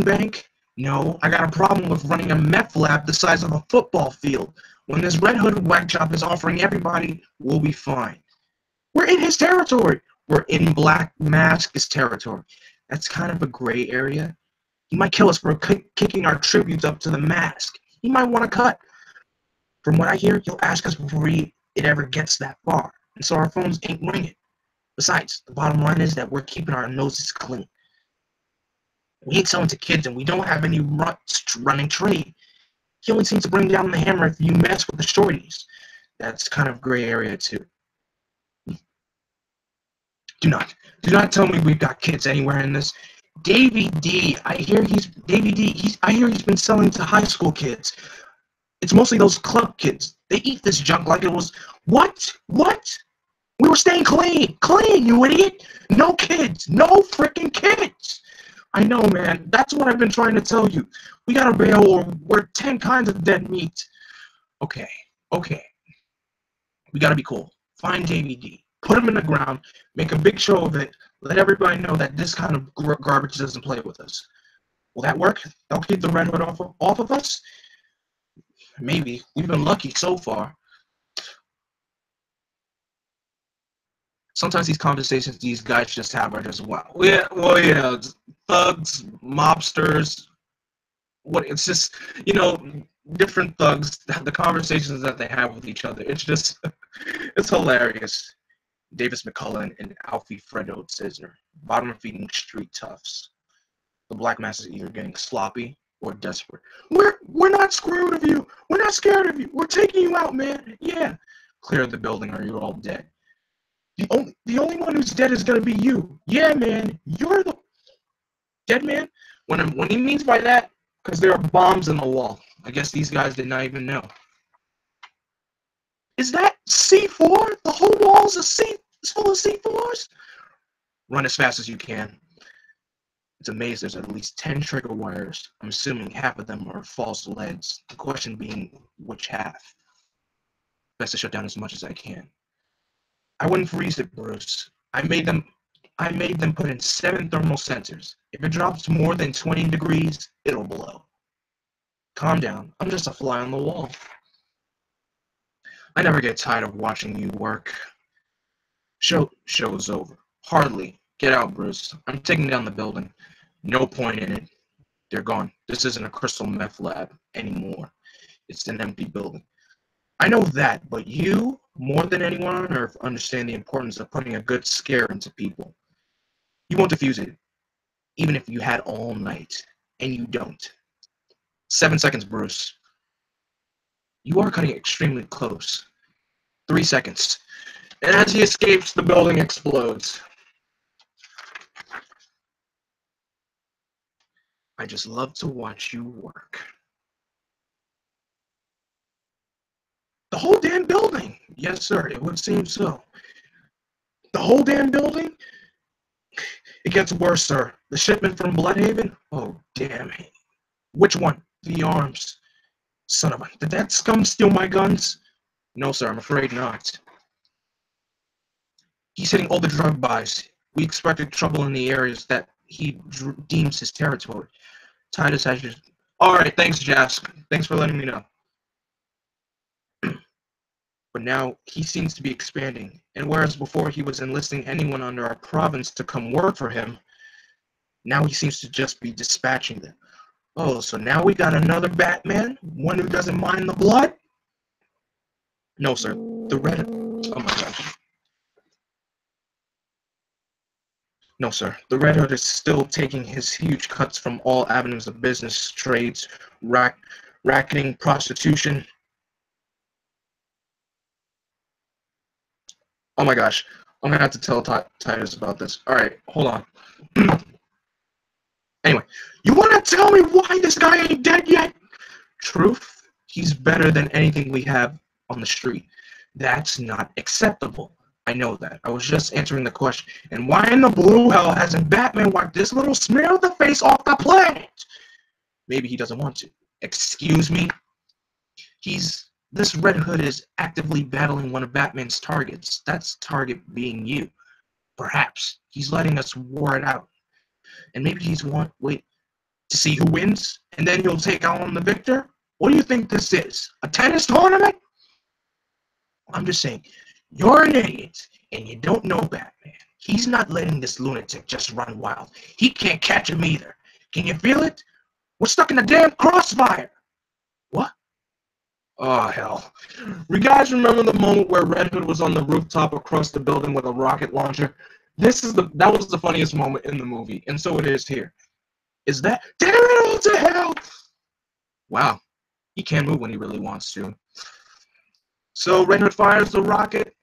bank? No, I got a problem with running a meth lab the size of a football field. When this red hooded whack job is offering everybody, we'll be fine. We're in his territory. We're in Black Mask's territory. That's kind of a gray area. He might kill us for kicking our tributes up to the mask. He might want to cut. From what I hear, he'll ask us before it ever gets that far. And so our phones ain't ringing. Besides, the bottom line is that we're keeping our noses clean. We ain't selling to kids, and we don't have any running trade. He only seems to bring down the hammer if you mess with the shorties. That's kind of gray area too. Do not tell me we've got kids anywhere in this. Davy D, I hear he's been selling to high school kids. It's mostly those club kids. They eat this junk like it was what? We were staying clean, you idiot. No kids, no freaking kids. I know, man. That's what I've been trying to tell you. We gotta bail or we're 10 kinds of dead meat. Okay. We gotta be cool. Find JVD. Put him in the ground. Make a big show of it. Let everybody know that this kind of garbage doesn't play with us. Will that work? That'll keep the red hood off of us? Maybe. We've been lucky so far. Sometimes these conversations these guys just have are just wow. Yeah, thugs, mobsters. It's just, different thugs. The conversations that they have with each other. It's just, it's hilarious. Davis McCullen and Alfie Fredo Cisner, bottom-feeding street toughs. The Black Mass is either getting sloppy or desperate. We're not screwed of you. We're not scared of you. We're taking you out, man. Yeah. Clear the building or you're all dead. The only one who's dead is gonna be you. Yeah, man. You're the dead man. When he means by that, because there are bombs in the wall. I guess these guys did not even know. Is that C4? The whole wall's full of C4s? Run as fast as you can. It's a maze. There's at least 10 trigger wires. I'm assuming half of them are false leads. The question being, which half? Best to shut down as much as I can. I wouldn't freeze it, Bruce. I made them put in 7 thermal sensors. If it drops more than 20 degrees, it'll blow. Calm down. I'm just a fly on the wall. I never get tired of watching you work. Show's over. Hardly. Get out, Bruce. I'm taking down the building. No point in it. They're gone. This isn't a crystal meth lab anymore. It's an empty building. I know that, but you, more than anyone on Earth, understand the importance of putting a good scare into people. You won't defuse it, even if you had all night, and you don't. 7 seconds, Bruce. You are cutting extremely close. 3 seconds. And as he escapes, the building explodes. I just love to watch you work. The whole damn building! Yes, sir, it would seem so. The whole damn building? It gets worse, sir. The shipment from Bloodhaven? Oh, damn. Which one? The arms. Son of a... Did that scum steal my guns? No, sir, I'm afraid not. He's hitting all the drug buys. We expected trouble in the areas that he deems his territory. Titus has just... Alright, thanks, Jask. Thanks for letting me know. But now he seems to be expanding, and whereas before he was enlisting anyone under our province to come work for him, now he seems to just be dispatching them. Oh, so now we got another Batman? One who doesn't mind the blood? No, sir. The Red... Oh my gosh. No, sir. The Red Hood is still taking his huge cuts from all avenues of business, trades, racketing, prostitution. Oh my gosh. I'm gonna have to tell Titus about this. Alright, hold on. Anyway, you wanna tell me why this guy ain't dead yet? Truth, he's better than anything we have on the street. That's not acceptable. I know that. I was just answering the question. And why in the blue hell hasn't Batman wiped this little smear of the face off the planet? Maybe he doesn't want to. Excuse me? He's This Red Hood is actively battling one of Batman's targets. That's target being you. Perhaps he's letting us war it out. And maybe he's wait to see who wins, and then he'll take on the victor? What do you think this is? A tennis tournament? I'm just saying, you're an idiot, and you don't know Batman. He's not letting this lunatic just run wild. He can't catch him either. Can you feel it? We're stuck in a damn crossfire. What? Oh, hell. You guys remember the moment where Red Hood was on the rooftop across the building with a rocket launcher? That was the funniest moment in the movie, and so it is here. Is that damn it all to hell? Wow, he can move when he really wants to. So Red Hood fires the rocket.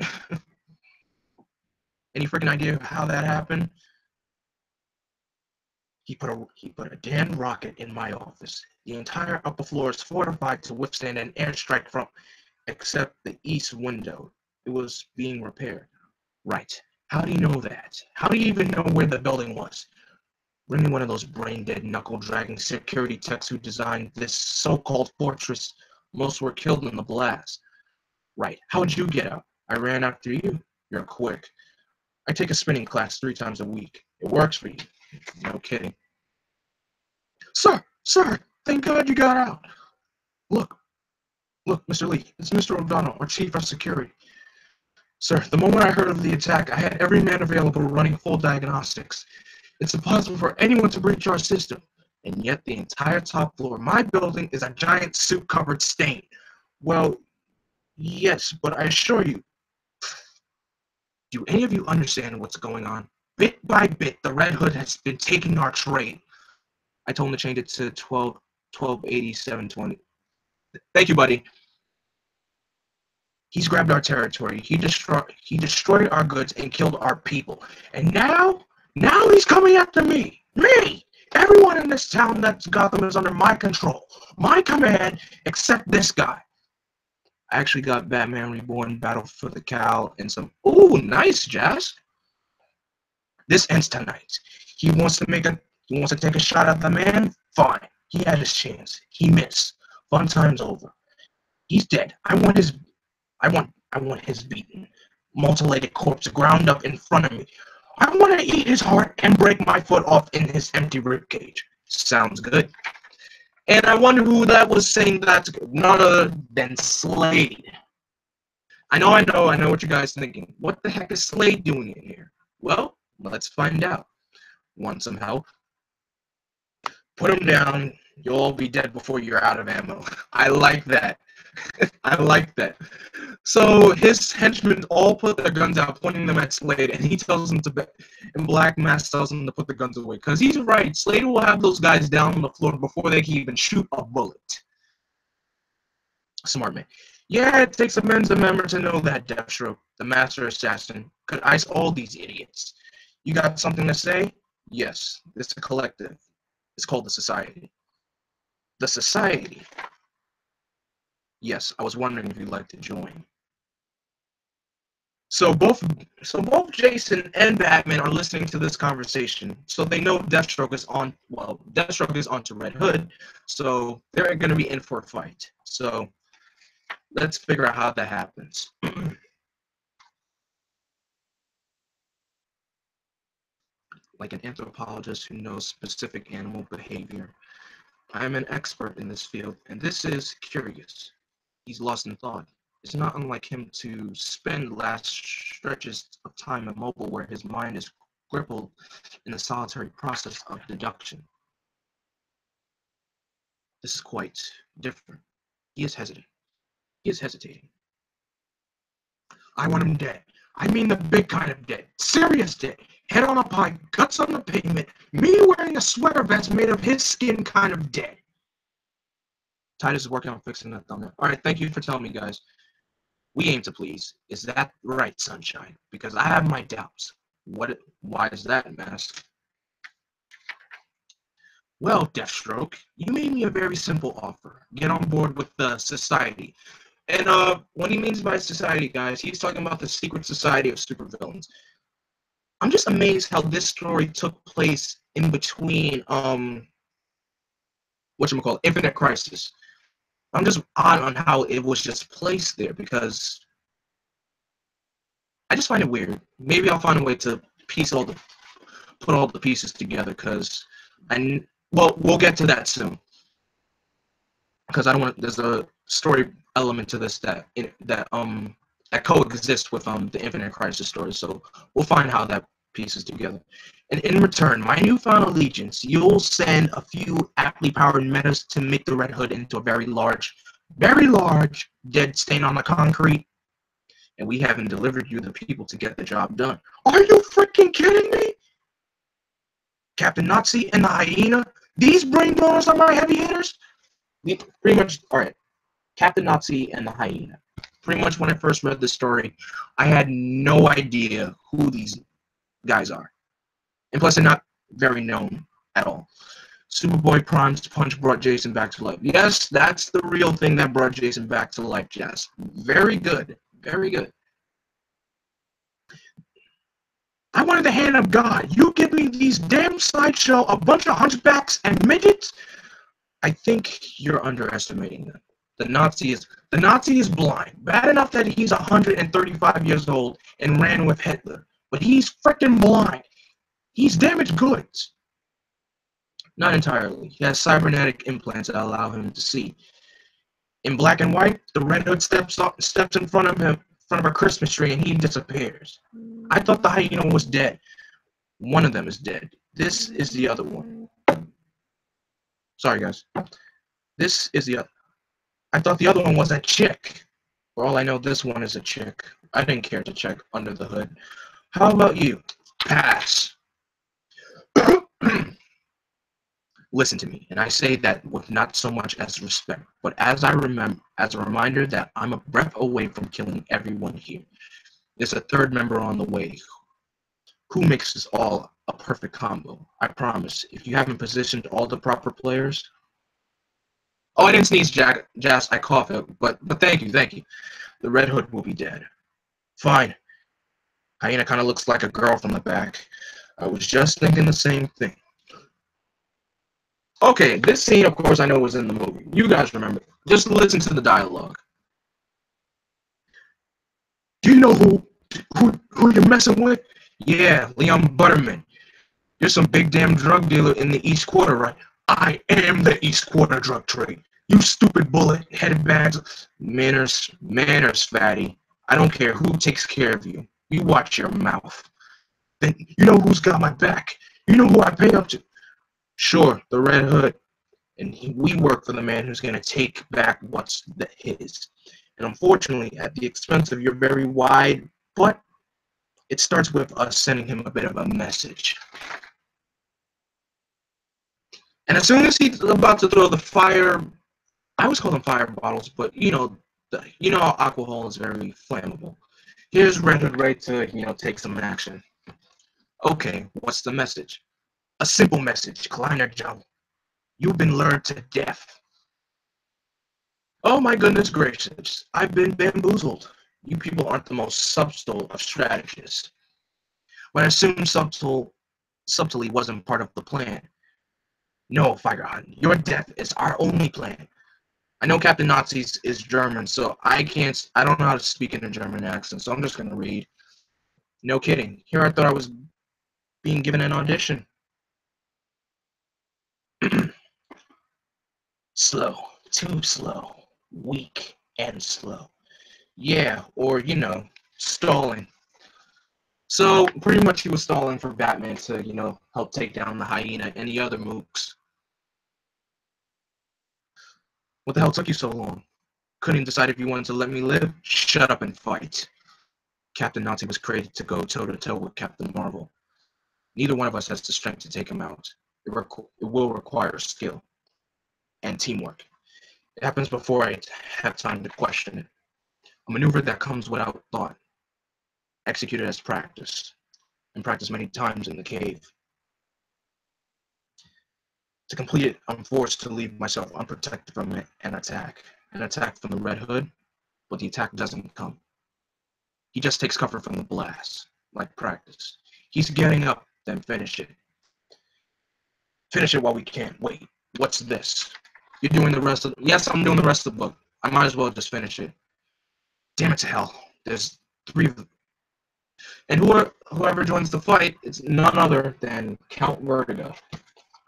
Any freaking idea how that happened? He put a damn rocket in my office. The entire upper floor is fortified to withstand an airstrike from, except the east window. It was being repaired. Right. How do you know that? How do you even know where the building was? Bring me one of those brain-dead, knuckle-dragging security techs who designed this so-called fortress. Most were killed in the blast. Right. How'd you get out? I ran after you. You're quick. I take a spinning class 3 times a week. It works for you. No kidding. Sir, thank God you got out. Look, Mr. Lee, it's Mr. O'Donnell, our chief of security. Sir, the moment I heard of the attack, I had every man available running full diagnostics. It's impossible for anyone to breach our system. And yet the entire top floor of my building is a giant soot-covered stain. Well, yes, but I assure you, do any of you understand what's going on? Bit by bit, the Red Hood has been taking our trade. I told him to change it to 128720. Thank you, buddy. He's grabbed our territory. He destroyed our goods and killed our people. And now he's coming after me. Me! Everyone in this town that's Gotham is under my control. My command, except this guy. I actually got Batman Reborn, Battle for the Cowl, and some... Ooh, nice, Jazz. This ends tonight. He wants to take a shot at the man? Fine. He had his chance. He missed. Fun time's over. He's dead. I want his beaten, mutilated corpse ground up in front of me. I want to eat his heart and break my foot off in his empty ribcage. Sounds good. And I wonder who that was saying that. None other than Slade. I know what you guys are thinking. What the heck is Slade doing in here? Well, let's find out. Want some help? Put him down. You'll all be dead before you're out of ammo. I like that. I like that. So his henchmen all put their guns out, pointing them at Slade, and he tells them to, and Black Mask tells them to put the guns away. Because he's right. Slade will have those guys down on the floor before they can even shoot a bullet. Smart man. Yeah, it takes a men's member to know that Deathstroke, the master assassin, could ice all these idiots. You got something to say? Yes, it's a collective. It's called the Society. The Society? Yes, I was wondering if you'd like to join. So both Jason and Batman are listening to this conversation, so they know Deathstroke is on. Well, Deathstroke is onto Red Hood, so they're going to be in for a fight. So let's figure out how that happens. Like an anthropologist who knows specific animal behavior, I am an expert in this field, and this is Curious. He's lost in thought. It's not unlike him to spend last stretches of time immobile where his mind is crippled in the solitary process of deduction. This is quite different. He is hesitant. He is hesitating. I want him dead. I mean the big kind of dead. Serious dead. Head on a pike, guts on the pavement, me wearing a sweater vest made of his skin kind of dead. Titus is working on fixing that thumbnail. Alright, thank you for telling me, guys. We aim to please. Is that right, Sunshine? Because I have my doubts. Why is that, Mask? Well, Deathstroke, you made me a very simple offer. Get on board with the Society. And what he means by Society, guys, he's talking about the secret society of supervillains. I'm just amazed how this story took place in between, Infinite Crisis. I'm just odd on how it was just placed there because I just find it weird. Maybe I'll find a way to put all the pieces together because well, we'll get to that soon because I don't want there's a story element to this that coexists with the Infinite Crisis story. So we'll find how that pieces together. And in return, my newfound allegiance, you'll send a few aptly powered metas to make the Red Hood into a very large dead stain on the concrete. And we haven't delivered you the people to get the job done. Are you freaking kidding me? Captain Nazi and the hyena? These brain donors are my heavy hitters? Pretty much, alright. Captain Nazi and the hyena. Pretty much when I first read this story, I had no idea who these guys are. And plus, they're not very known at all. Superboy Prime's punch brought Jason back to life. Yes, that's the real thing that brought Jason back to life, Jess. Very good. Very good. I wanted the hand of God. You give me these damn sideshow, a bunch of hunchbacks and midgets? I think you're underestimating them. The Nazi is blind. Bad enough that he's 135 years old and ran with Hitler. But he's freaking blind. He's damaged goods. Not entirely. He has cybernetic implants that allow him to see. In black and white, the Red Hood steps in front of him, in front of a Christmas tree, and he disappears. I thought the hyena was dead. One of them is dead. This is the other one. Sorry, guys. This is the other. I thought the other one was a chick. For all I know, this one is a chick. I didn't care to check under the hood. How about you? Pass. Listen to me, and I say that with not so much as respect, but as a reminder that I'm a breath away from killing everyone here. There's a third member on the way who makes this all a perfect combo. I promise. If you haven't positioned all the proper players. Oh, I didn't sneeze, Jazz. I coughed it, but thank you. The Red Hood will be dead. Fine. Hyena kind of looks like a girl from the back. I was just thinking the same thing. Okay, this scene, of course, I know was in the movie. You guys remember. Just listen to the dialogue. Do you know who you're messing with? Yeah, Leon Butterman. You're some big damn drug dealer in the East Quarter, right? I am the East Quarter drug trade. You stupid bullet-headed bags. Manners, fatty. I don't care who takes care of you. You watch your mouth. Then you know who's got my back. You know who I pay up to. Sure, the Red Hood. And we work for the man who's going to take back what's his. And unfortunately, at the expense of your very wide butt, it starts with us sending him a bit of a message. And as soon as he's about to throw the fire, I always call them fire bottles, but you know how alcohol is very flammable. Here's Red Hood ready to, take some action. Okay, what's the message? A simple message, Kleiner Joe. You've been lured to death. Oh my goodness gracious, I've been bamboozled. You people aren't the most subtle of strategists. But I assume subtly wasn't part of the plan. No, Fireheart, your death is our only plan. I know Captain Nazi is German, so I don't know how to speak in a German accent, so I'm just gonna read. No kidding. Here I thought I was being given an audition. Slow, too slow, weak and slow. Yeah, or, stalling. So, pretty much he was stalling for Batman to, help take down the hyena and the other mooks. What the hell took you so long? Couldn't decide if you wanted to let me live? Shut up and fight. Captain Nazi was created to go toe-to-toe with Captain Marvel. Neither one of us has the strength to take him out. It will require skill and teamwork. It happens before I have time to question it. A maneuver that comes without thought, executed as practice, and practiced many times in the cave. To complete it, I'm forced to leave myself unprotected from an attack from the Red Hood, but the attack doesn't come. He just takes cover from the blast, like practice. He's getting up, then finish it. Finish it while we can. Wait, what's this? You're doing the rest of. Yes, I'm doing the rest of the book. I might as well just finish it. Damn it to hell. There's three of them. And whoever joins the fight is none other than Count Vertigo,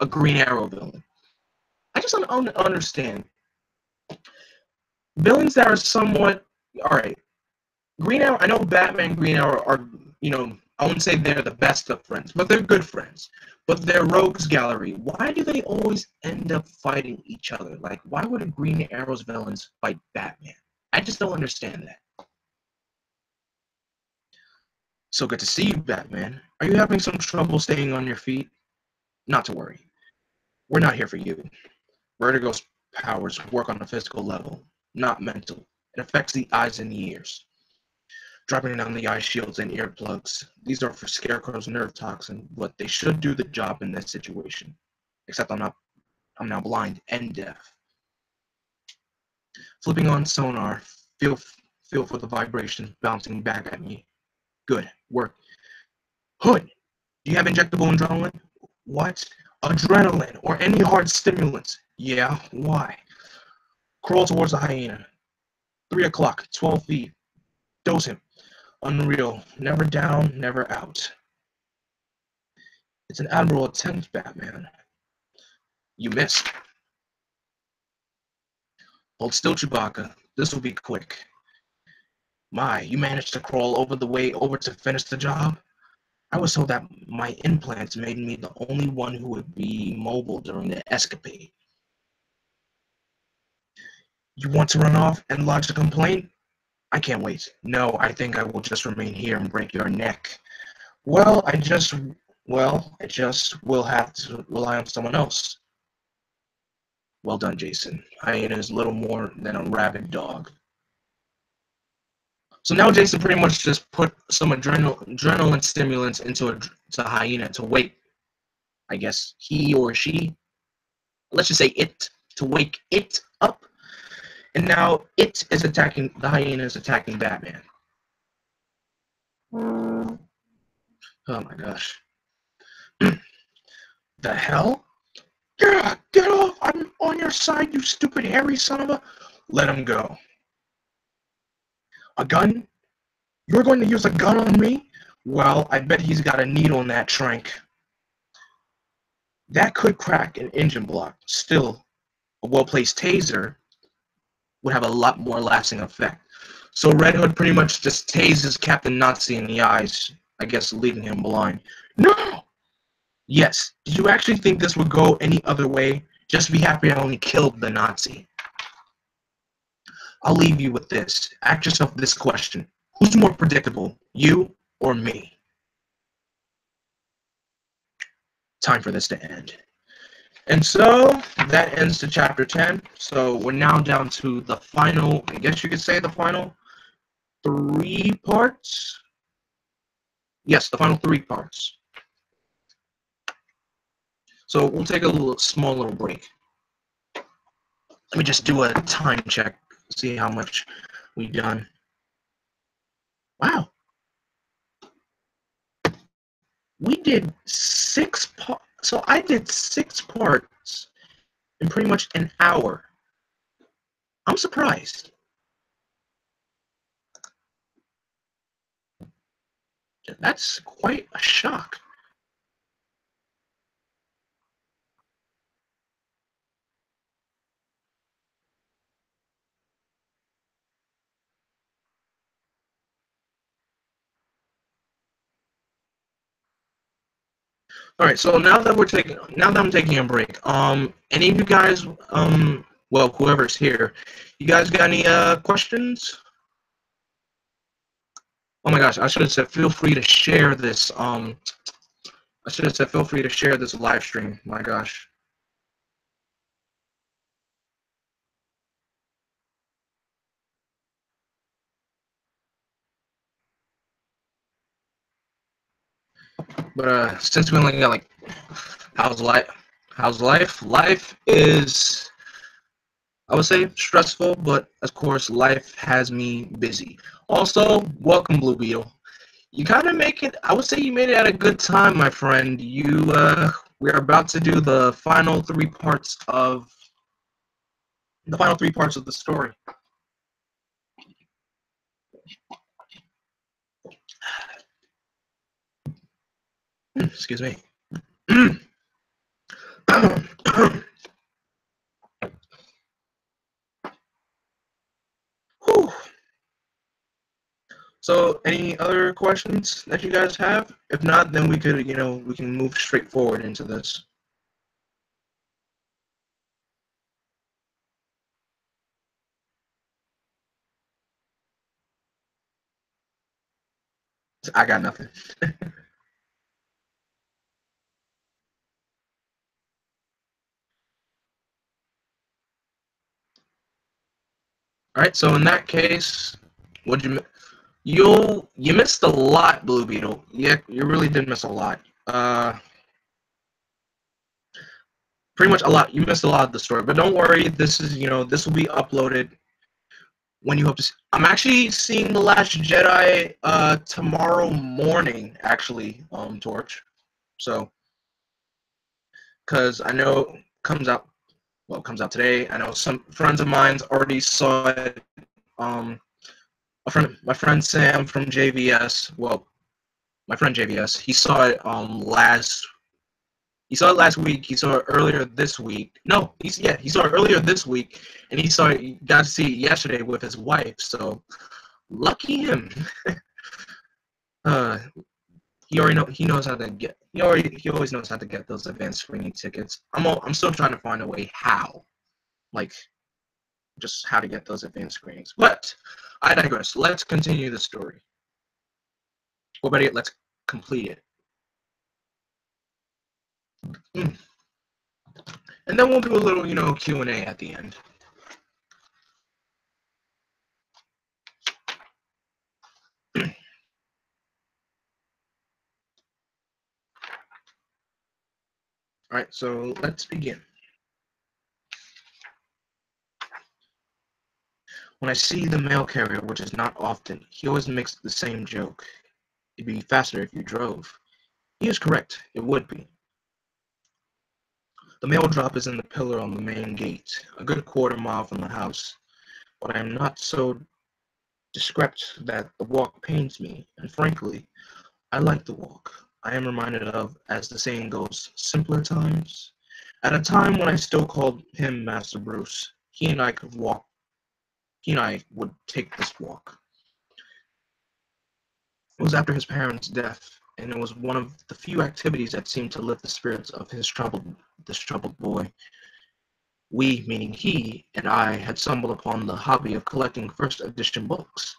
a Green Arrow villain. I just don't understand. Villains that are somewhat. Alright. Green Arrow, I know Batman and Green Arrow are, I wouldn't say they're the best of friends, but they're good friends. But they're rogues gallery. Why do they always end up fighting each other? Like, why would a Green Arrow's villains fight Batman? I just don't understand that. So good to see you, Batman. Are you having some trouble staying on your feet? Not to worry. We're not here for you. Vertigo's powers work on a physical level, not mental. It affects the eyes and the ears. Dropping down the eye shields and earplugs. These are for Scarecrow's nerve toxin, but they should do the job in this situation. Except I'm now blind and deaf. Flipping on sonar, feel for the vibrations bouncing back at me. Good work. Hood, do you have injectable adrenaline? What? Adrenaline or any hard stimulants? Yeah, why? Crawl towards the hyena. 3 o'clock, 12 feet. Dose him. Unreal. Never down, never out. It's an admirable attempt, Batman. You missed. Hold still, Chewbacca. This will be quick. My, you managed to crawl over the way over to finish the job? I was told that my implants made me the only one who would be mobile during the escapade. You want to run off and lodge a complaint? I can't wait. No, I think I will just remain here and break your neck. Well, I just will have to rely on someone else. Well done, Jason. Hyena is little more than a rabid dog. So now Jason pretty much just put some adrenaline stimulants into a hyena to wake, I guess, he or she, let's just say it, to wake it up. And now the hyena is attacking Batman. Oh my gosh. The hell? Yeah, get off! I'm on your side, you stupid hairy son of a... Let him go. A gun? You're going to use a gun on me? Well, I bet he's got a needle in that trank. That could crack an engine block. Still, a well-placed taser would have a lot more lasting effect. So Red Hood pretty much just tases Captain Nazi in the eyes, I guess leaving him blind. No! Yes, did you actually think this would go any other way? Just be happy I only killed the Nazi. I'll leave you with this. Ask yourself this question. Who's more predictable, you or me? Time for this to end. And so that ends to chapter 10. So we're now down to the final, I guess you could say the final 3 parts. Yes, the final 3 parts. So we'll take a small little break. Let me just do a time check, see how much we've done. Wow. We did 6 parts. So I did 6 parts in pretty much an hour. I'm surprised. That's quite a shock. All right, so now that I'm taking a break, any of you guys, well, whoever's here, you guys got any questions? Oh my gosh, I should have said feel free to share this. I should have said feel free to share this live stream. My gosh. But since we only got like, how's life? How's life? Life is, I would say, stressful, but of course, life has me busy. Also, welcome, Blue Beetle. You kind of make it, I would say you made it at a good time, my friend. We're about to do the final 3 parts of the final three parts of the story. Excuse me. Whew. So, any other questions that you guys have? If not, then we could, we can move straight forward into this. I got nothing. All right. So in that case, what you missed a lot, Blue Beetle. Yeah, you really did miss a lot. Pretty much a lot. You missed a lot of the story, but don't worry. This is, this will be uploaded when you hope to see. I'm actually seeing The Last Jedi tomorrow morning, actually, Torch. So, because I know it comes out today. I know some friends of mine already saw it. My friend Sam from JVS. Well, my friend JVS. He saw it He saw it last week. He saw it earlier this week. No, he saw it earlier this week, and he got to see it yesterday with his wife. So lucky him. uh, he knows how to get. He always knows how to get those advanced screening tickets. I'm still trying to find a way how, like, just how to get those advanced screenings. But I digress. Let's continue the story. Well, better yet, let's complete it. And then we'll do a little, Q&A at the end. All right, so let's begin. When I see the mail carrier, which is not often, he always makes the same joke. It'd be faster if you drove. He is correct. It would be. The mail drop is in the pillar on the main gate, a good quarter-mile from the house. But I am not so discreet that the walk pains me, and frankly, I like the walk. I am reminded of, as the saying goes, simpler times. At a time when I still called him Master Bruce, he and I would take this walk. It was after his parents' death, and it was one of the few activities that seemed to lift the spirits of this troubled boy. We, meaning he and I, had stumbled upon the hobby of collecting first edition books.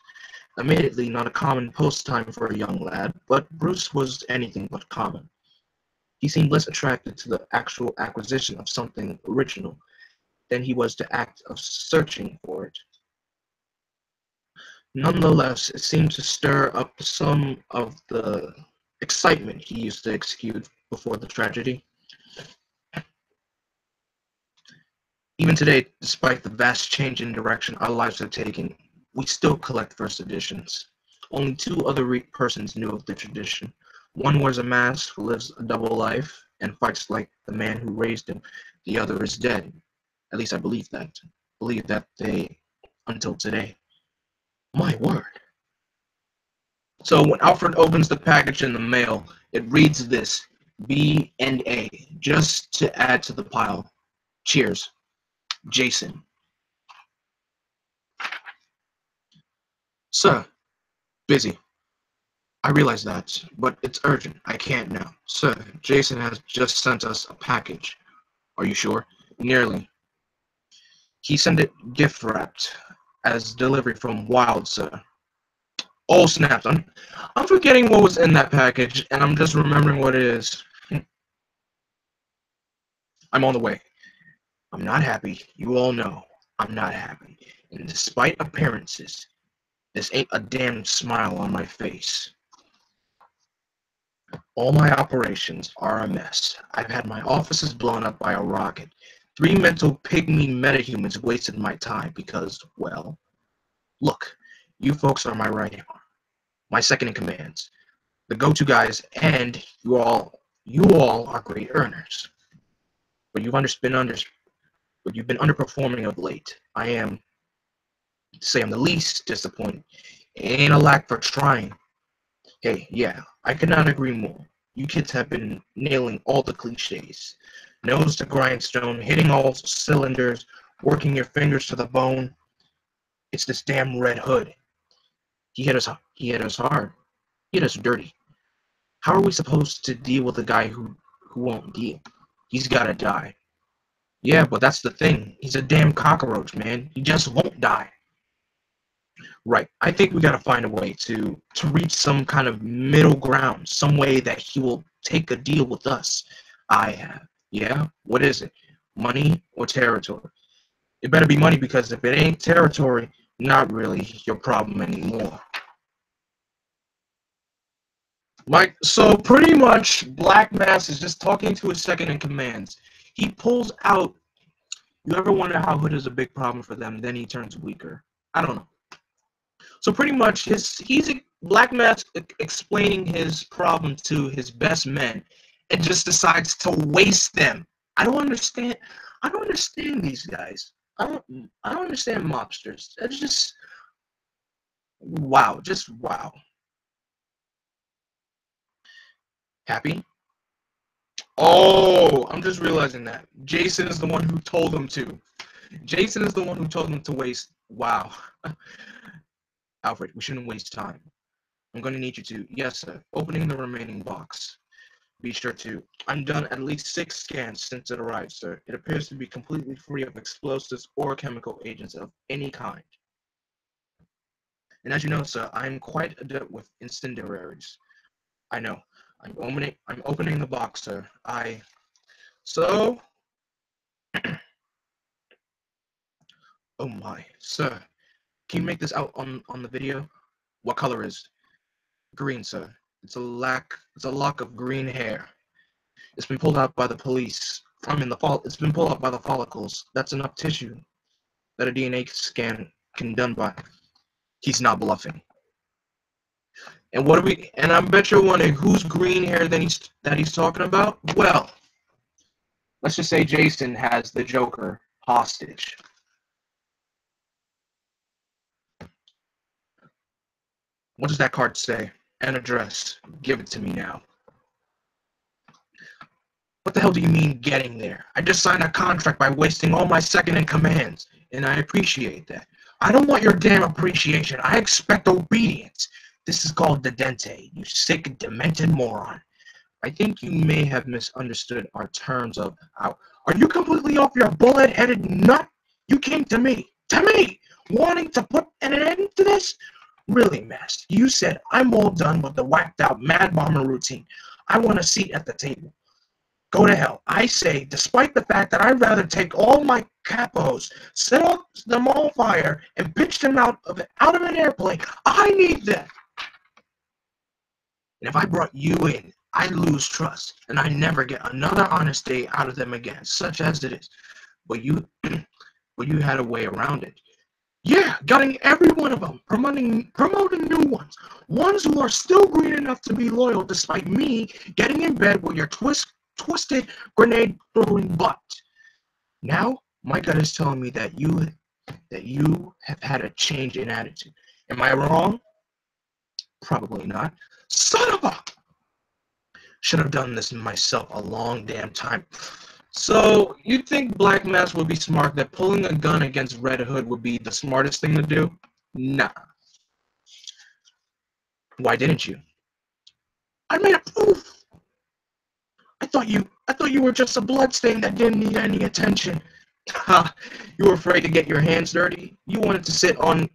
Admittedly not a common post time for a young lad, but Bruce was anything but common. He seemed less attracted to the actual acquisition of something original than he was to act of searching for it. Nonetheless, it seemed to stir up some of the excitement he used to exude before the tragedy. Even today, despite the vast change in direction our lives have taken, we still collect first editions. Only two other persons knew of the tradition. One wears a mask, lives a double life, and fights like the man who raised him. The other is dead. At least I believe that. Believe that until today. My word. So when Alfred opens the package in the mail, it reads this: B and A, just to add to the pile. Cheers, Jason. Sir, busy. I realize that, but it's urgent. I can't now. Sir, Jason has just sent us a package. Are you sure? Nearly. He sent it gift wrapped as delivery from Wild, sir. Oh, snaps. I'm forgetting what was in that package, and I'm just remembering what it is. I'm on the way. I'm not happy. You all know I'm not happy. And despite appearances, this ain't a damn smile on my face. All my operations are a mess. I've had my offices blown up by a rocket. 3 mental pygmy metahumans wasted my time because, well, look, you folks are my right arm, my second in command, the go-to guys, and you all are great earners. But you've been underperforming of late. I am, to say I'm the least disappointed. It ain't a lack for trying. Hey, yeah, I could not agree more. You kids have been nailing all the cliches. Nose to grindstone, hitting all cylinders, working your fingers to the bone. It's this damn Red Hood. He hit us. He hit us hard. He hit us dirty. How are we supposed to deal with a guy who won't deal? He's gotta die. Yeah, but that's the thing. He's a damn cockroach, man. He just won't die. Right. I think we gotta find a way to reach some kind of middle ground, some way that he will take a deal with us. I have. Yeah? What is it? Money or territory? It better be money, because if it ain't territory, not really your problem anymore. Like, so pretty much Black Mass is just talking to his second in commands. He pulls out. You ever wonder how Hood is a big problem for them, then he turns weaker? I don't know. So pretty much he's Black Mass explaining his problem to his best men and just decides to waste them. I don't understand. I don't understand these guys. I don't understand mobsters. It's just wow, just wow. Happy? Oh, I'm just realizing that. Jason is the one who told him to. Jason is the one who told him to waste. Wow. Alfred, we shouldn't waste time. I'm going to need you to. Yes, sir. Opening the remaining box. Be sure to. I'm done at least 6 scans since it arrived, sir. It appears to be completely free of explosives or chemical agents of any kind. And as you know, sir, I'm quite adept with incendiaries. I know. I'm opening the box, sir. So oh my, sir. Can you make this out on the video? What color is it? Green, sir. It's a lock of green hair. It's been pulled out by the police. It's been pulled out by the follicles. That's enough tissue that a DNA scan can done by. He's not bluffing. And and I bet you're wondering whose green hair that he's talking about? Well, let's just say Jason has the Joker hostage. What does that card say? An address. Give it to me now. What the hell do you mean getting there? I just signed a contract by wasting all my second in commands, and I appreciate that. I don't want your damn appreciation. I expect obedience. This is called Dedente, you sick, demented moron. I think you may have misunderstood our terms of how. Are you completely off your bullet-headed nut? You came to me, wanting to put an end to this? Really, Master, you said I'm all done with the whacked-out Mad Bomber routine. I want a seat at the table. Go to hell. I say, despite the fact that I'd rather take all my capos, set them on fire, and pitch them out of an airplane, I need them. And if I brought you in, I'd lose trust, and I'd never get another honest day out of them again, such as it is. But you had a way around it. Yeah, getting every one of them, promoting new ones who are still green enough to be loyal, despite me getting in bed with your twisted grenade throwing butt. Now, my gut is telling me that you have had a change in attitude. Am I wrong? Probably not. Son of a! Should have done this myself a long damn time. So, you think Black Mass would be smart, that pulling a gun against Red Hood would be the smartest thing to do? Nah. Why didn't you? I made a proof. I thought you were just a bloodstain that didn't need any attention. Ha! You were afraid to get your hands dirty. You wanted to sit on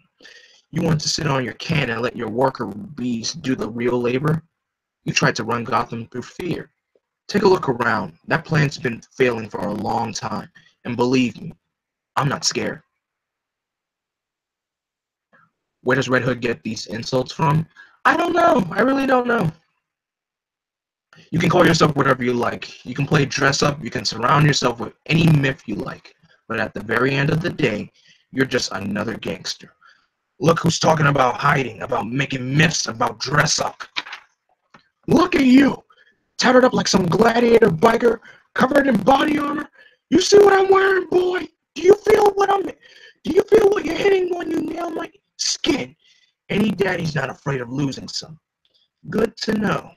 your can and let your worker bees do the real labor. You tried to run Gotham through fear. Take a look around. That plan's been failing for a long time. And believe me, I'm not scared. Where does Red Hood get these insults from? I don't know. I really don't know. You can call yourself whatever you like. You can play dress up. You can surround yourself with any myth you like. But at the very end of the day, you're just another gangster. Look who's talking about hiding, about making myths, about dress up. Look at you, tattered up like some gladiator biker, covered in body armor. You see what I'm wearing, boy? Do you feel what I'm? Do you feel what you're hitting when you nail my skin? Any daddy's not afraid of losing some. Good to know.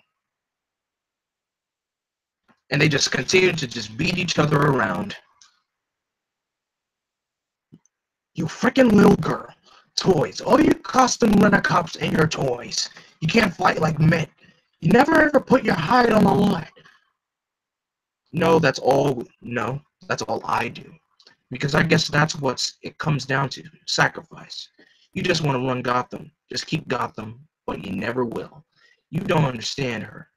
And they just continue to just beat each other around. You freaking little girl. Toys. All your costume rent-a-cops and your toys. You can't fight like men. You never ever put your hide on the line. No, that's all I do. Because I guess that's what it comes down to. Sacrifice. You just want to run Gotham. Just keep Gotham, but you never will. You don't understand her.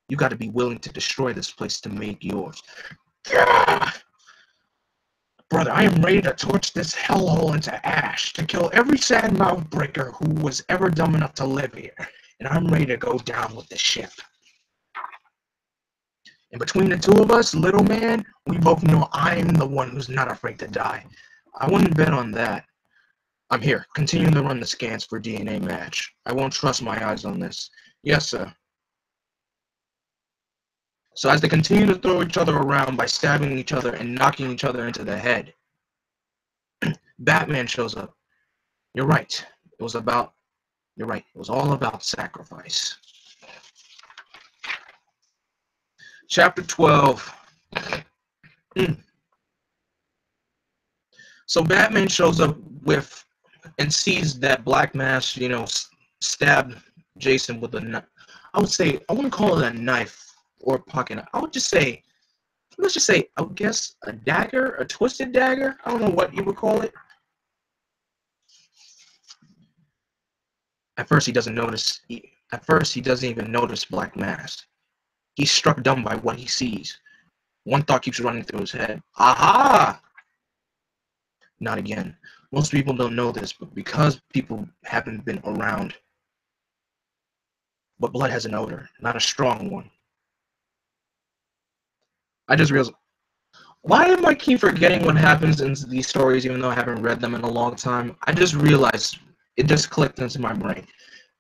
You got to be willing to destroy this place to make yours. Gah! Brother, I am ready to torch this hellhole into ash, to kill every sad mouth breaker who was ever dumb enough to live here. And I'm ready to go down with the ship. And between the two of us, little man, we both know I'm the one who's not afraid to die. I wouldn't bet on that. I'm here, continuing to run the scans for DNA match. I won't trust my eyes on this. Yes, sir. So as they continue to throw each other around by stabbing each other and knocking each other into the head, Batman shows up. You're right. You're right. It was all about sacrifice. Chapter 12. So Batman shows up and sees that Black Mask, stabbed Jason with a knife. I wouldn't call it a knife or pocket. Let's just say, I would guess a dagger, a twisted dagger. I don't know what you would call it. At first, he doesn't even notice Black Mask. He's struck dumb by what he sees. One thought keeps running through his head. Aha! Not again. Most people don't know this, but because people haven't been around. But blood has an odor, not a strong one. I just realized, why am I keep forgetting what happens in these stories even though I haven't read them in a long time? I just realized, it just clicked into my brain.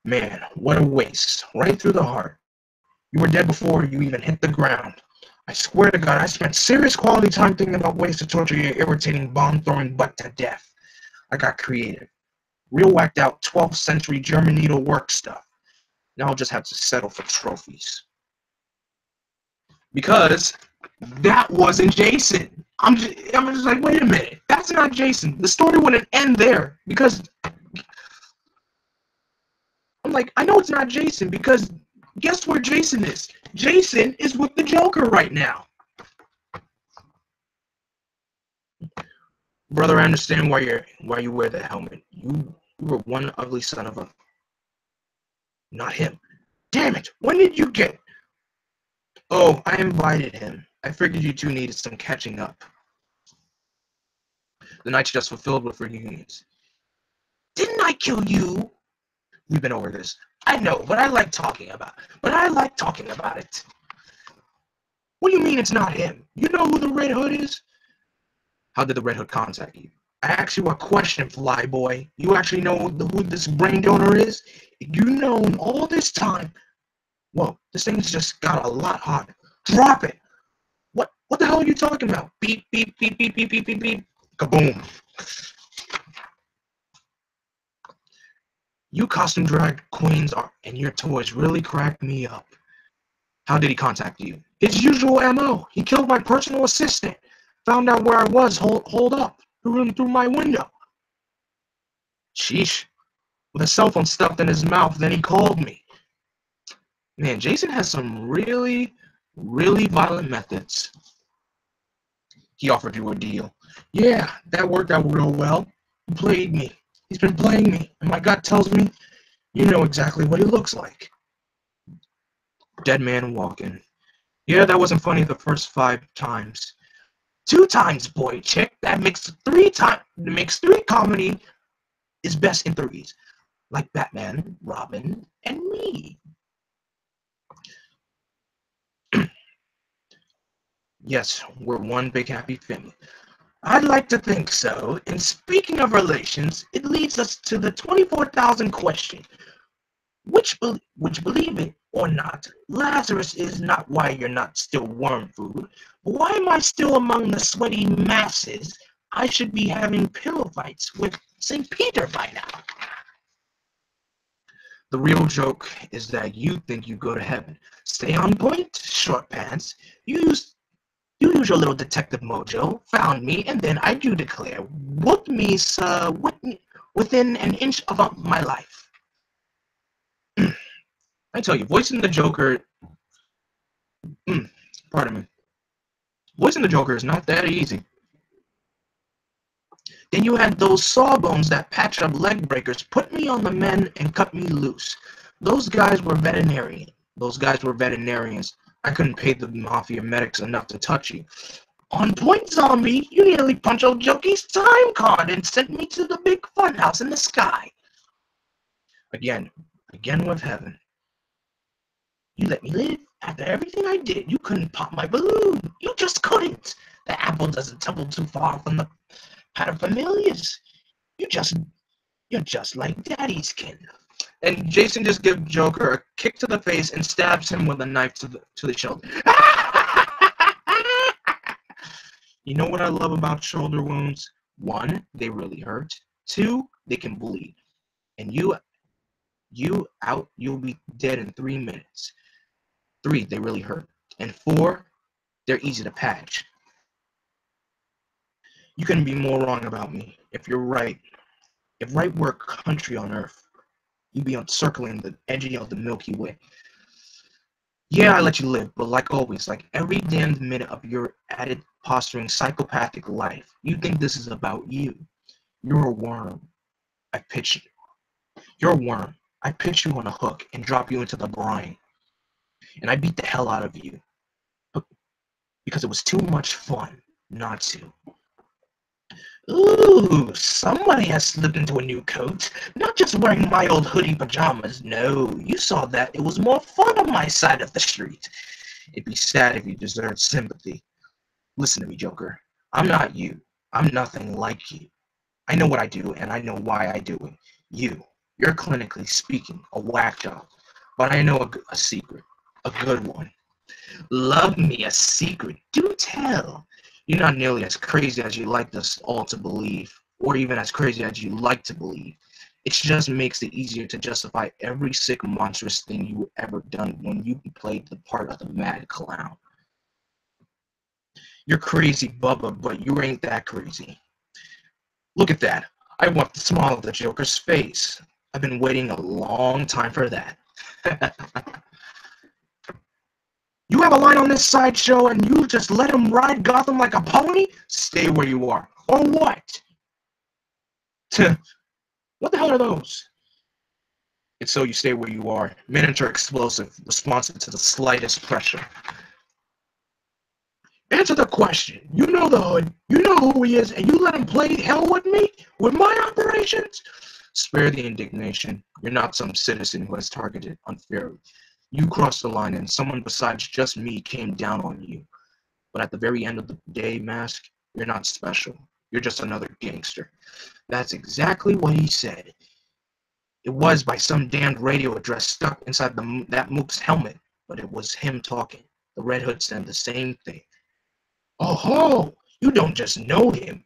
Man, what a waste. Right through the heart. You were dead before you even hit the ground. I swear to God, I spent serious quality time thinking about ways to torture your irritating bomb-throwing butt to death. I got creative. Real whacked out 12th century German needlework stuff. Now I'll just have to settle for trophies. Because that wasn't Jason. I'm just like, wait a minute. That's not Jason. The story wouldn't end there. Because I'm like, I know it's not Jason because guess where Jason is? Jason is with the Joker right now. Brother, I understand why you wear the helmet. You were one ugly son of a... Not him. Damn it! When did you get... Oh, I invited him. I figured you two needed some catching up. The night's just fulfilled with reunions. Didn't I kill you? We've been over this. I know, but I like talking about it. What do you mean it's not him? You know who the Red Hood is? How did the Red Hood contact you? I asked you a question, Flyboy. You actually know who this brain donor is? You known all this time. Whoa, this thing's just got a lot hotter. Drop it! What the hell are you talking about? Beep, beep, beep, beep, beep, beep, beep, beep. Kaboom. You costume drag queens and your toys really cracked me up. How did he contact you? His usual MO. He killed my personal assistant. Found out where I was holed up. Through my window. Sheesh. With a cell phone stuffed in his mouth, then he called me. Man, Jason has some really, really violent methods. He offered you a deal. Yeah, that worked out real well. He played me. He's been playing me, and my gut tells me you know exactly what he looks like. Dead man walking. Yeah, that wasn't funny the first 5 times. 2 times, boy, chick. That makes 3 comedy is best in 3s. Like Batman, Robin, and me. Yes, we're one big happy family. I'd like to think so. And speaking of relations, it leads us to the 24,000 question. Which believe it or not, Lazarus is not why you're not still worm food. But why am I still among the sweaty masses? I should be having pillow fights with St. Peter by now. The real joke is that you think you go to heaven. Stay on point, short pants. You use your little detective mojo, found me, and then I do declare, whoop me, sir, within an inch of my life. I tell you, voicing the Joker, pardon me, voicing the Joker is not that easy. Then you had those sawbones that patch up leg breakers, put me on the men and cut me loose. Those guys were veterinarians. I couldn't pay the mafia medics enough to touch you. On point, zombie, you nearly punched old Jokey's time card and sent me to the big funhouse in the sky. Again with heaven. You let me live. After everything I did, you couldn't pop my balloon. You just couldn't. The apple doesn't tumble too far from the paterfamilias. You're just like Daddy's kin. And Jason just gives Joker a kick to the face and stabs him with a knife to the shoulder. You know what I love about shoulder wounds? 1, they really hurt. 2, they can bleed. And you'll be dead in 3 minutes. 3, they really hurt. And 4, they're easy to patch. You couldn't be more wrong about me. If you're right, if right were a country on Earth, you'd be circling the edge of the Milky Way. Yeah, I let you live, but like always, like every damned minute of your added posturing psychopathic life, you think this is about you. You're a worm. You're a worm. I pitch you on a hook and drop you into the brine. And I beat the hell out of you. Because it was too much fun not to. Ooh, somebody has slipped into a new coat. Not just wearing my old hoodie pajamas. No, you saw that. It was more fun on my side of the street. It'd be sad if you deserved sympathy. Listen to me, Joker. I'm not you. I'm nothing like you. I know what I do, and I know why I do it. You're clinically speaking a whack job. But I know a secret. A good one. Love me a secret. Do tell. You're not nearly as crazy as you like us all to believe, or even as crazy as you like to believe. It just makes it easier to justify every sick, monstrous thing you ever done when you played the part of the mad clown. You're crazy, Bubba, but you ain't that crazy. Look at that. I want the smile of the Joker's face. I've been waiting a long time for that. You have a line on this sideshow and you just let him ride Gotham like a pony? Stay where you are. Or what? What the hell are those? It's so you stay where you are. Miniature explosive, responsive to the slightest pressure. Answer the question. You know the hood. You know who he is, and you let him play hell with me? With my operations? Spare the indignation. You're not some citizen who has targeted unfairly. You crossed the line, and someone besides just me came down on you. But at the very end of the day, Mask, you're not special. You're just another gangster. That's exactly what he said. It was by some damned radio address stuck inside that mook's helmet, but it was him talking. The Red Hood said the same thing. Oh, you don't just know him.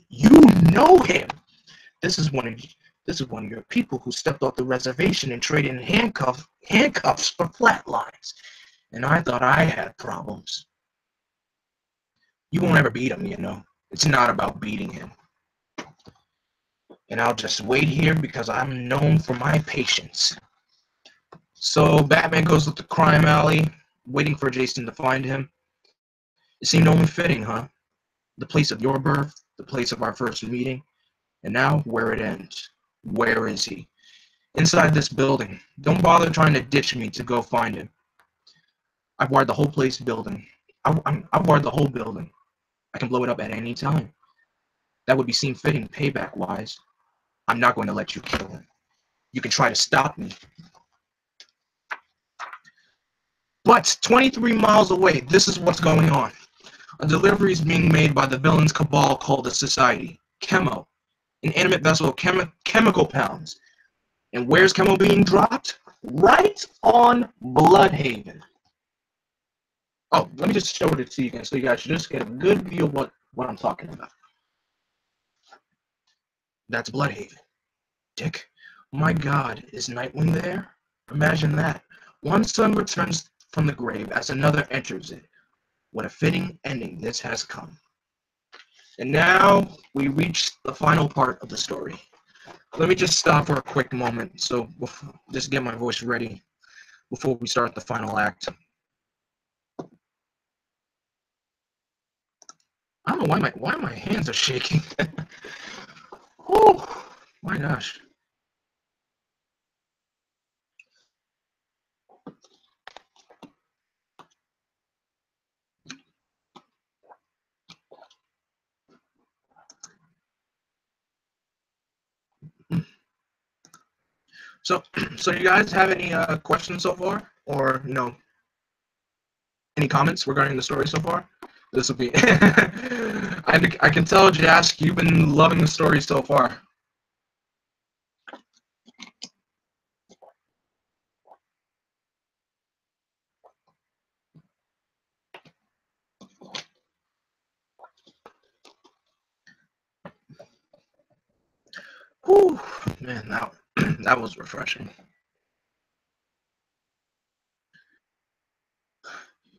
You know him. This is one of your people who stepped off the reservation and traded in handcuffs for flatlines. And I thought I had problems. You won't ever beat him, you know. It's not about beating him. And I'll just wait here because I'm known for my patience. So Batman goes to the crime alley, waiting for Jason to find him. It seemed only fitting, huh? The place of your birth, the place of our first meeting, and now where it ends. Where is he? Inside this building. Don't bother trying to ditch me to go find him. I've wired the whole building. I've wired the whole building. I can blow it up at any time. That would be seen fitting payback-wise. I'm not going to let you kill him. You can try to stop me. But 23 miles away, this is what's going on. A delivery is being made by the villain's cabal called the Society. Chemo. Inanimate vessel of chemical pounds. And where's Chemo being dropped? Right on Bloodhaven. Oh, let me just show it to you again so you guys should just get a good view of what I'm talking about. That's Bloodhaven. Dick, my God, is Nightwing there? Imagine that. One son returns from the grave as another enters it. What a fitting ending this has come. And now we reach the final part of the story. Let me just stop for a quick moment, so just get my voice ready before we start the final act. I don't know why my hands are shaking. Oh my gosh. So, so you guys have any questions so far, or any comments regarding the story so far? This will be. I can tell, Jask, you've been loving the story so far. Whew, man, that was refreshing.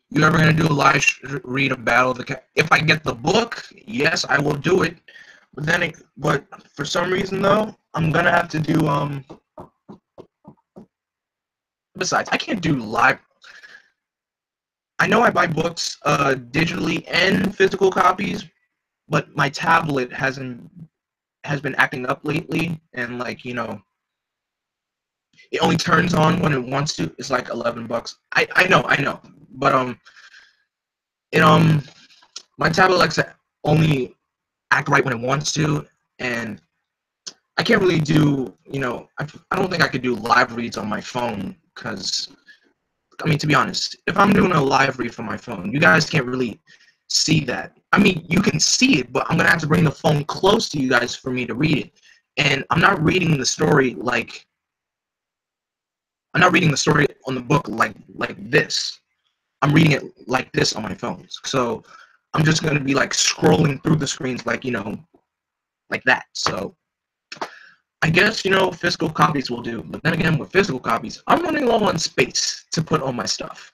You ever gonna do a live read of Battle of the Cat? If I get the book, yes, I will do it. But for some reason though, I'm gonna have to do Besides, I can't do live. I know I buy books digitally and physical copies, but my tablet has been acting up lately, and it only turns on when it wants to. It's like $11. I know, but it my tablet likes to only act right when it wants to, and I can't really do I don't think I could do live reads on my phone because I mean, to be honest, if I'm doing a live read from my phone, you guys can't really see that. I mean, you can see it, but I'm gonna have to bring the phone close to you guys for me to read it. And I'm not reading the story on the book like this. I'm reading it like this on my phone. So I'm just gonna be like scrolling through the screens like that. So I guess physical copies will do. But then again, with physical copies, I'm running low on space to put on my stuff.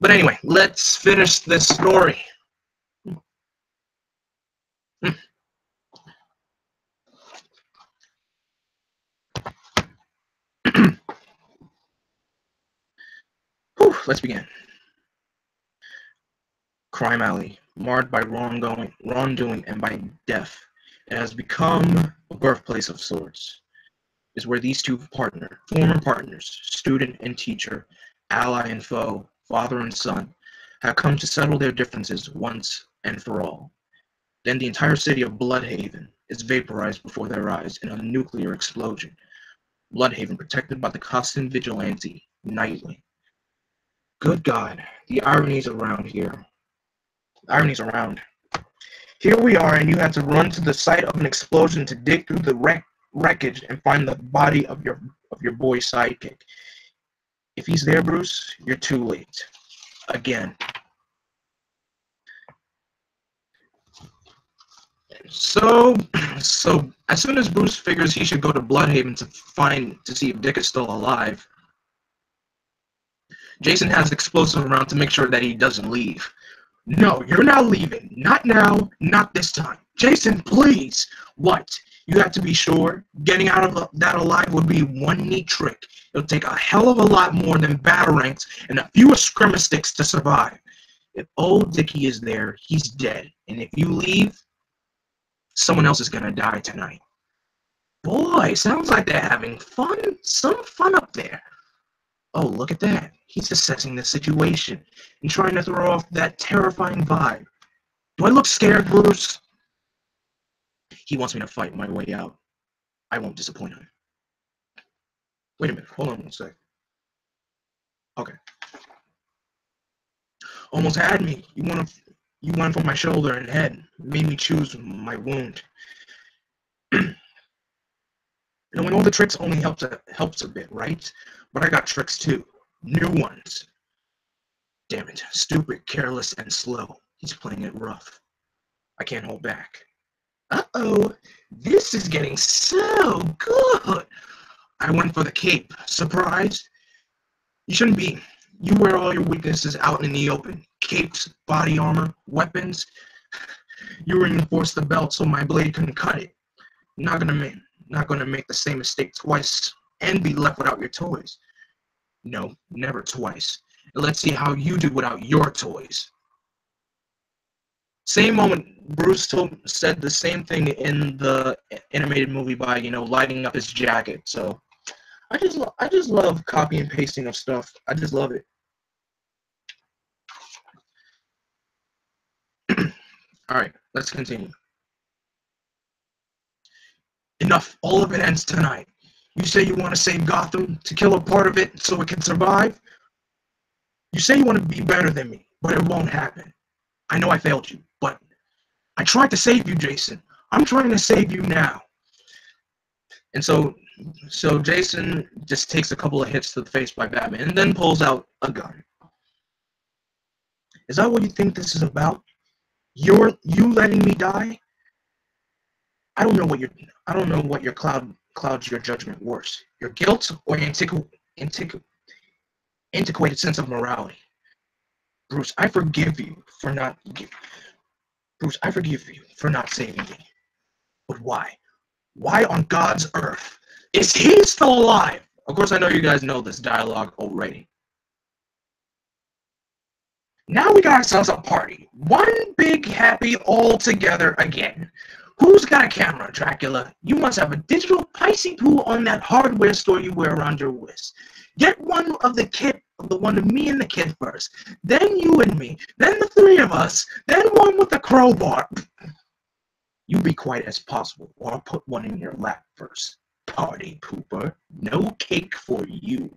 But anyway, let's finish this story. Whew, let's begin. Crime Alley, marred by wrongdoing, and by death, it has become a birthplace of sorts. Is where these two former partners, student and teacher, ally and foe, father and son, have come to settle their differences once and for all. Then the entire city of Bloodhaven is vaporized before their eyes in a nuclear explosion. Bloodhaven protected by the constant vigilante, Nightwing. Good God, the ironies around here. Ironies around. Here we are, and you had to run to the site of an explosion to dig through the wreckage and find the body of your boy's sidekick. If he's there, Bruce, you're too late. Again. So as soon as Bruce figures he should go to Bloodhaven to see if Dick is still alive, Jason has explosives around to make sure that he doesn't leave. No, you're not leaving. Not now, not this time. Jason, please. What? You have to be sure. Getting out of that alive would be one neat trick. It'll take a hell of a lot more than batarangs and a few scrimmer sticks to survive. If old Dickie is there, he's dead. And if you leave, someone else is gonna die tonight. Boy, sounds like they're having fun. Some fun up there. Oh, look at that. He's assessing the situation and trying to throw off that terrifying vibe. Do I look scared, Bruce? He wants me to fight my way out. I won't disappoint him. Wait a minute. Hold on one sec. Okay. Almost had me. You went for my shoulder and head. Made me choose my wound. Knowing all the tricks only helps a bit, right? But I got tricks too. New ones. Damn it. Stupid, careless, and slow. He's playing it rough. I can't hold back. Uh-oh, this is getting so good. I went for the cape. Surprised? You shouldn't be. You wear all your weaknesses out in the open. Capes, body armor, weapons. You reinforced the belt so my blade couldn't cut it. Not gonna make the same mistake twice and be left without your toys. No, never twice. Let's see how you do without your toys. Same moment, said the same thing in the animated movie by, lighting up his jacket. So I just love copy and pasting of stuff. I just love it. All right, let's continue. Enough. All of it ends tonight. You say you want to save Gotham, to kill a part of it so it can survive? You say you want to be better than me, but it won't happen. I know I failed you, but I tried to save you, Jason. I'm trying to save you now. And so Jason just takes a couple of hits to the face by Batman and then pulls out a gun. Is that what you think this is about? You letting me die? I don't know what your clouds your judgment worse. Your guilt or your antiquated sense of morality. Bruce, I forgive you for not saving me. But why? Why on God's earth is he still alive? Of course, I know you guys know this dialogue already. Now we got ourselves a party. One big happy all together again. Who's got a camera, Dracula? You must have a digital Pisces poo on that hardware store you wear around your waist. Get one of the one of me and the kid first. Then you and me. Then the three of us. Then one with the crowbar. You be quiet as possible, or I'll put one in your lap first. Party pooper. No cake for you.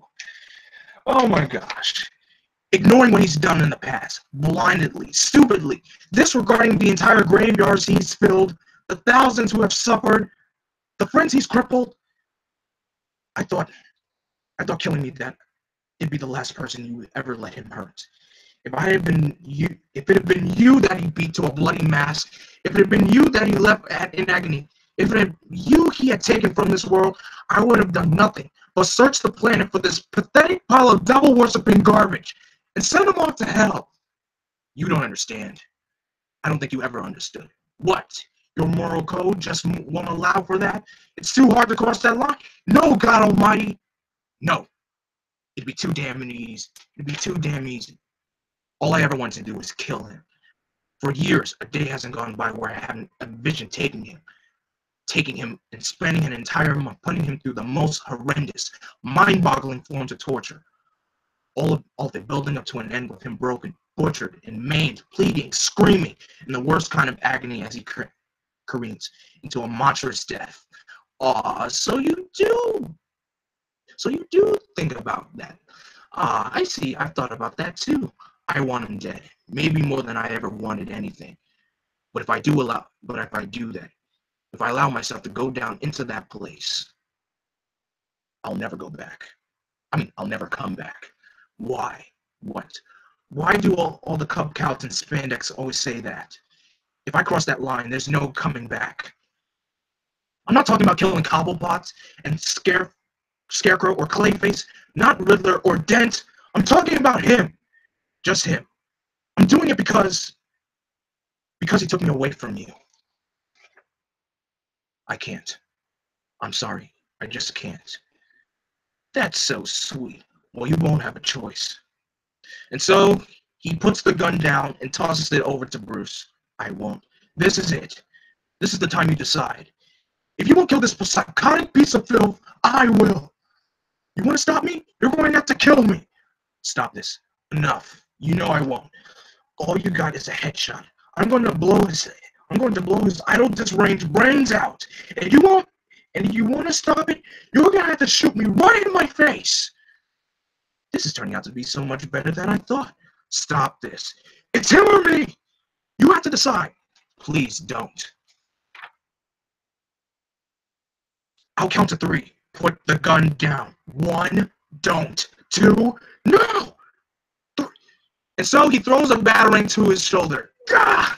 Oh my gosh. Ignoring what he's done in the past, blindly, stupidly, disregarding the entire graveyards he's filled, the thousands who have suffered, the friends he's crippled. I thought killing me that it'd be the last person you would ever let him hurt. If it had been you that he beat to a bloody mask, if it had been you that he left in agony, if it had you he had taken from this world, I would have done nothing but search the planet for this pathetic pile of devil-worshipping garbage and send him off to hell. You don't understand. I don't think you ever understood. What? Your moral code just won't allow for that? It's too hard to cross that line? No, God Almighty. No. It'd be too damn easy. All I ever wanted to do was kill him. For years, a day hasn't gone by where I haven't envisioned taking him and spending an entire month putting him through the most horrendous, mind-boggling forms of torture. All of it building up to an end with him broken, butchered, and maimed, pleading, screaming, in the worst kind of agony as he careens into a monstrous death. Aw, so you do think about that. I see. I've thought about that too. I want him dead, maybe more than I ever wanted anything. But if I do that, if I allow myself to go down into that place, I'll never go back. I'll never come back. Why? What? Why do all the Cub Scouts and spandex always say that? If I cross that line, there's no coming back. I'm not talking about killing Cobblepots and Scarecrow or Clayface, not Riddler or Dent. I'm talking about him. Just him. I'm doing it because he took me away from you. I can't. I'm sorry. I just can't. That's so sweet. Well, you won't have a choice. And so he puts the gun down and tosses it over to Bruce. I won't. This is it. This is the time you decide. If you won't kill this psychotic piece of filth, I will. You want to stop me? You're going to have to kill me. Stop this. Enough. You know I won't. All you got is a headshot. I'm going to blow his idle disarranged brains out. And if you want to stop it, you're going to have to shoot me right in my face. This is turning out to be so much better than I thought. Stop this. It's him or me. You have to decide. Please don't. I'll count to 3. Put the gun down. 1, don't. 2, no. 3. And so he throws a batarang to his shoulder. Gah!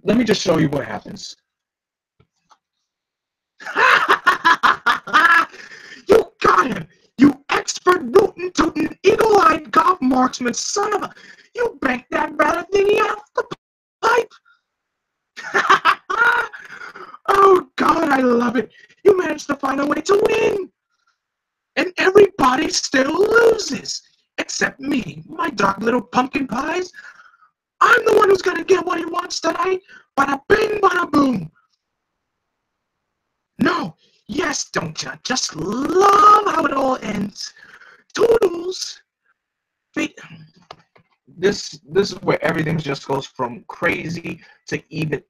Let me just show you what happens. got him! You expert rootin' tootin' eagle-eyed goth marksman son of a... You banked that rabbit thingy off the pipe! Oh God, I love it! You managed to find a way to win! And everybody still loses! Except me, my dark little pumpkin pies. I'm the one who's gonna get what he wants tonight! Bada bing, bada boom! No, yes, don't ya? Just love how it all ends. Toodles! This is where everything just goes from crazy to even...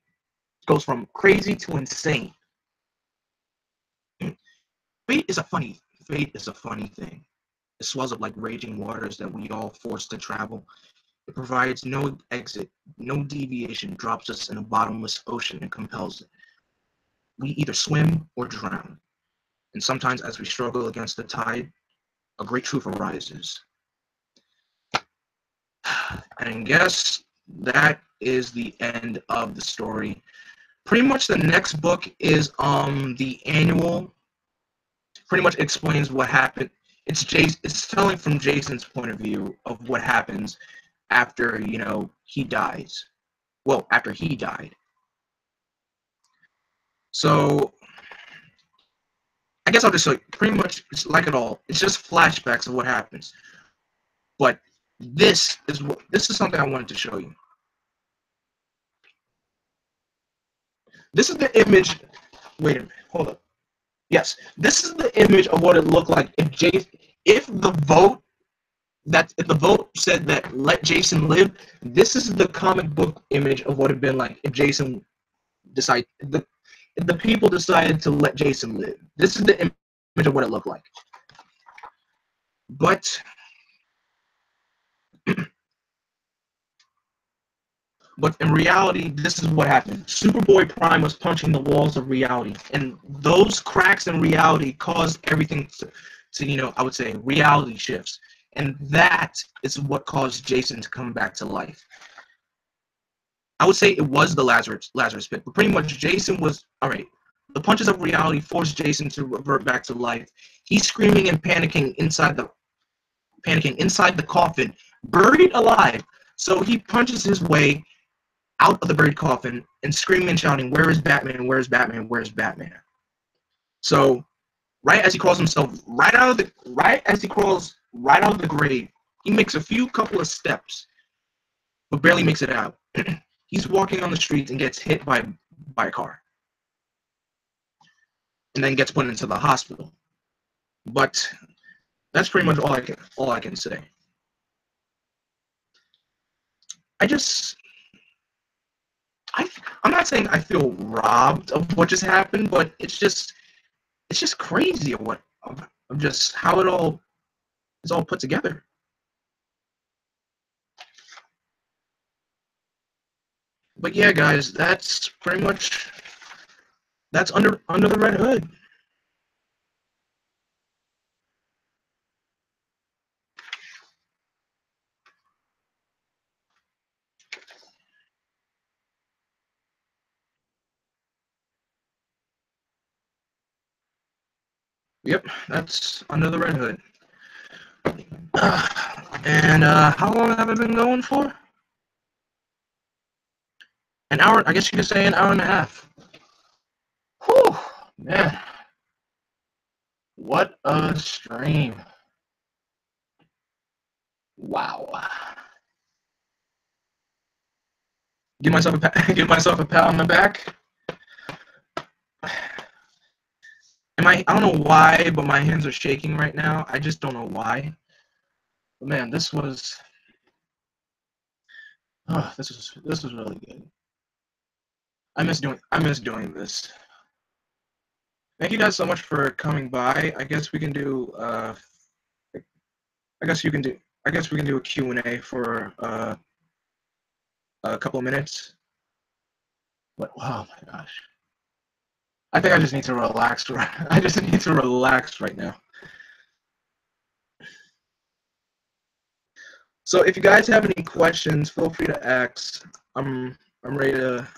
Goes from crazy to insane. Fate is a funny thing. It swells up like raging waters that we all forced to travel. It provides no exit, no deviation, drops us in a bottomless ocean and compels it. We either swim or drown. And sometimes as we struggle against the tide, a great truth arises. And I guess that is the end of the story. Pretty much the next book is the annual. Pretty much explains what happened. It's telling from Jason's point of view of what happens after, you know, he dies. Well, after he died. So I guess I'll just like pretty much it's like it all. It's just flashbacks of what happens. But this is something I wanted to show you. This is the image. Wait a minute. Hold up. Yes, this is the image of what it looked like if the vote said that let Jason live. This is the comic book image of what it'd been like if Jason if the people decided to let Jason live. This is the image of what it looked like. But in reality, this is what happened. Superboy Prime was punching the walls of reality, and those cracks in reality caused everything to you know, I would say reality shifts, and that is what caused Jason to come back to life. I would say it was the Lazarus pit, but pretty much Jason was all right. The punches of reality forced Jason to revert back to life. He's screaming and panicking inside the coffin, buried alive. So he punches his way out of the buried coffin and screaming and shouting, "Where is Batman? Where is Batman? Where is Batman?" So, right as he crawls right out of the grave, he makes a couple of steps, but barely makes it out. He's walking on the streets and gets hit by a car, and then gets put into the hospital. But that's pretty much all I can say. I'm not saying I feel robbed of what just happened, but it's just crazy of just how it all is all put together. But yeah, guys, that's pretty much under the Red Hood. Yep, that's under the Red Hood. And how long have I been going for? An hour, I guess you could say an hour and a half. Whew, man. What a stream. Wow. Give myself a pat on the back. I don't know why, but my hands are shaking right now. I just don't know why. But man, this was really good. I miss doing this. Thank you guys so much for coming by. I guess we can do we can do a Q&A for a couple of minutes. But oh my gosh. I think I just need to relax. I just need to relax right now. So if you guys have any questions, feel free to ask. I'm ready to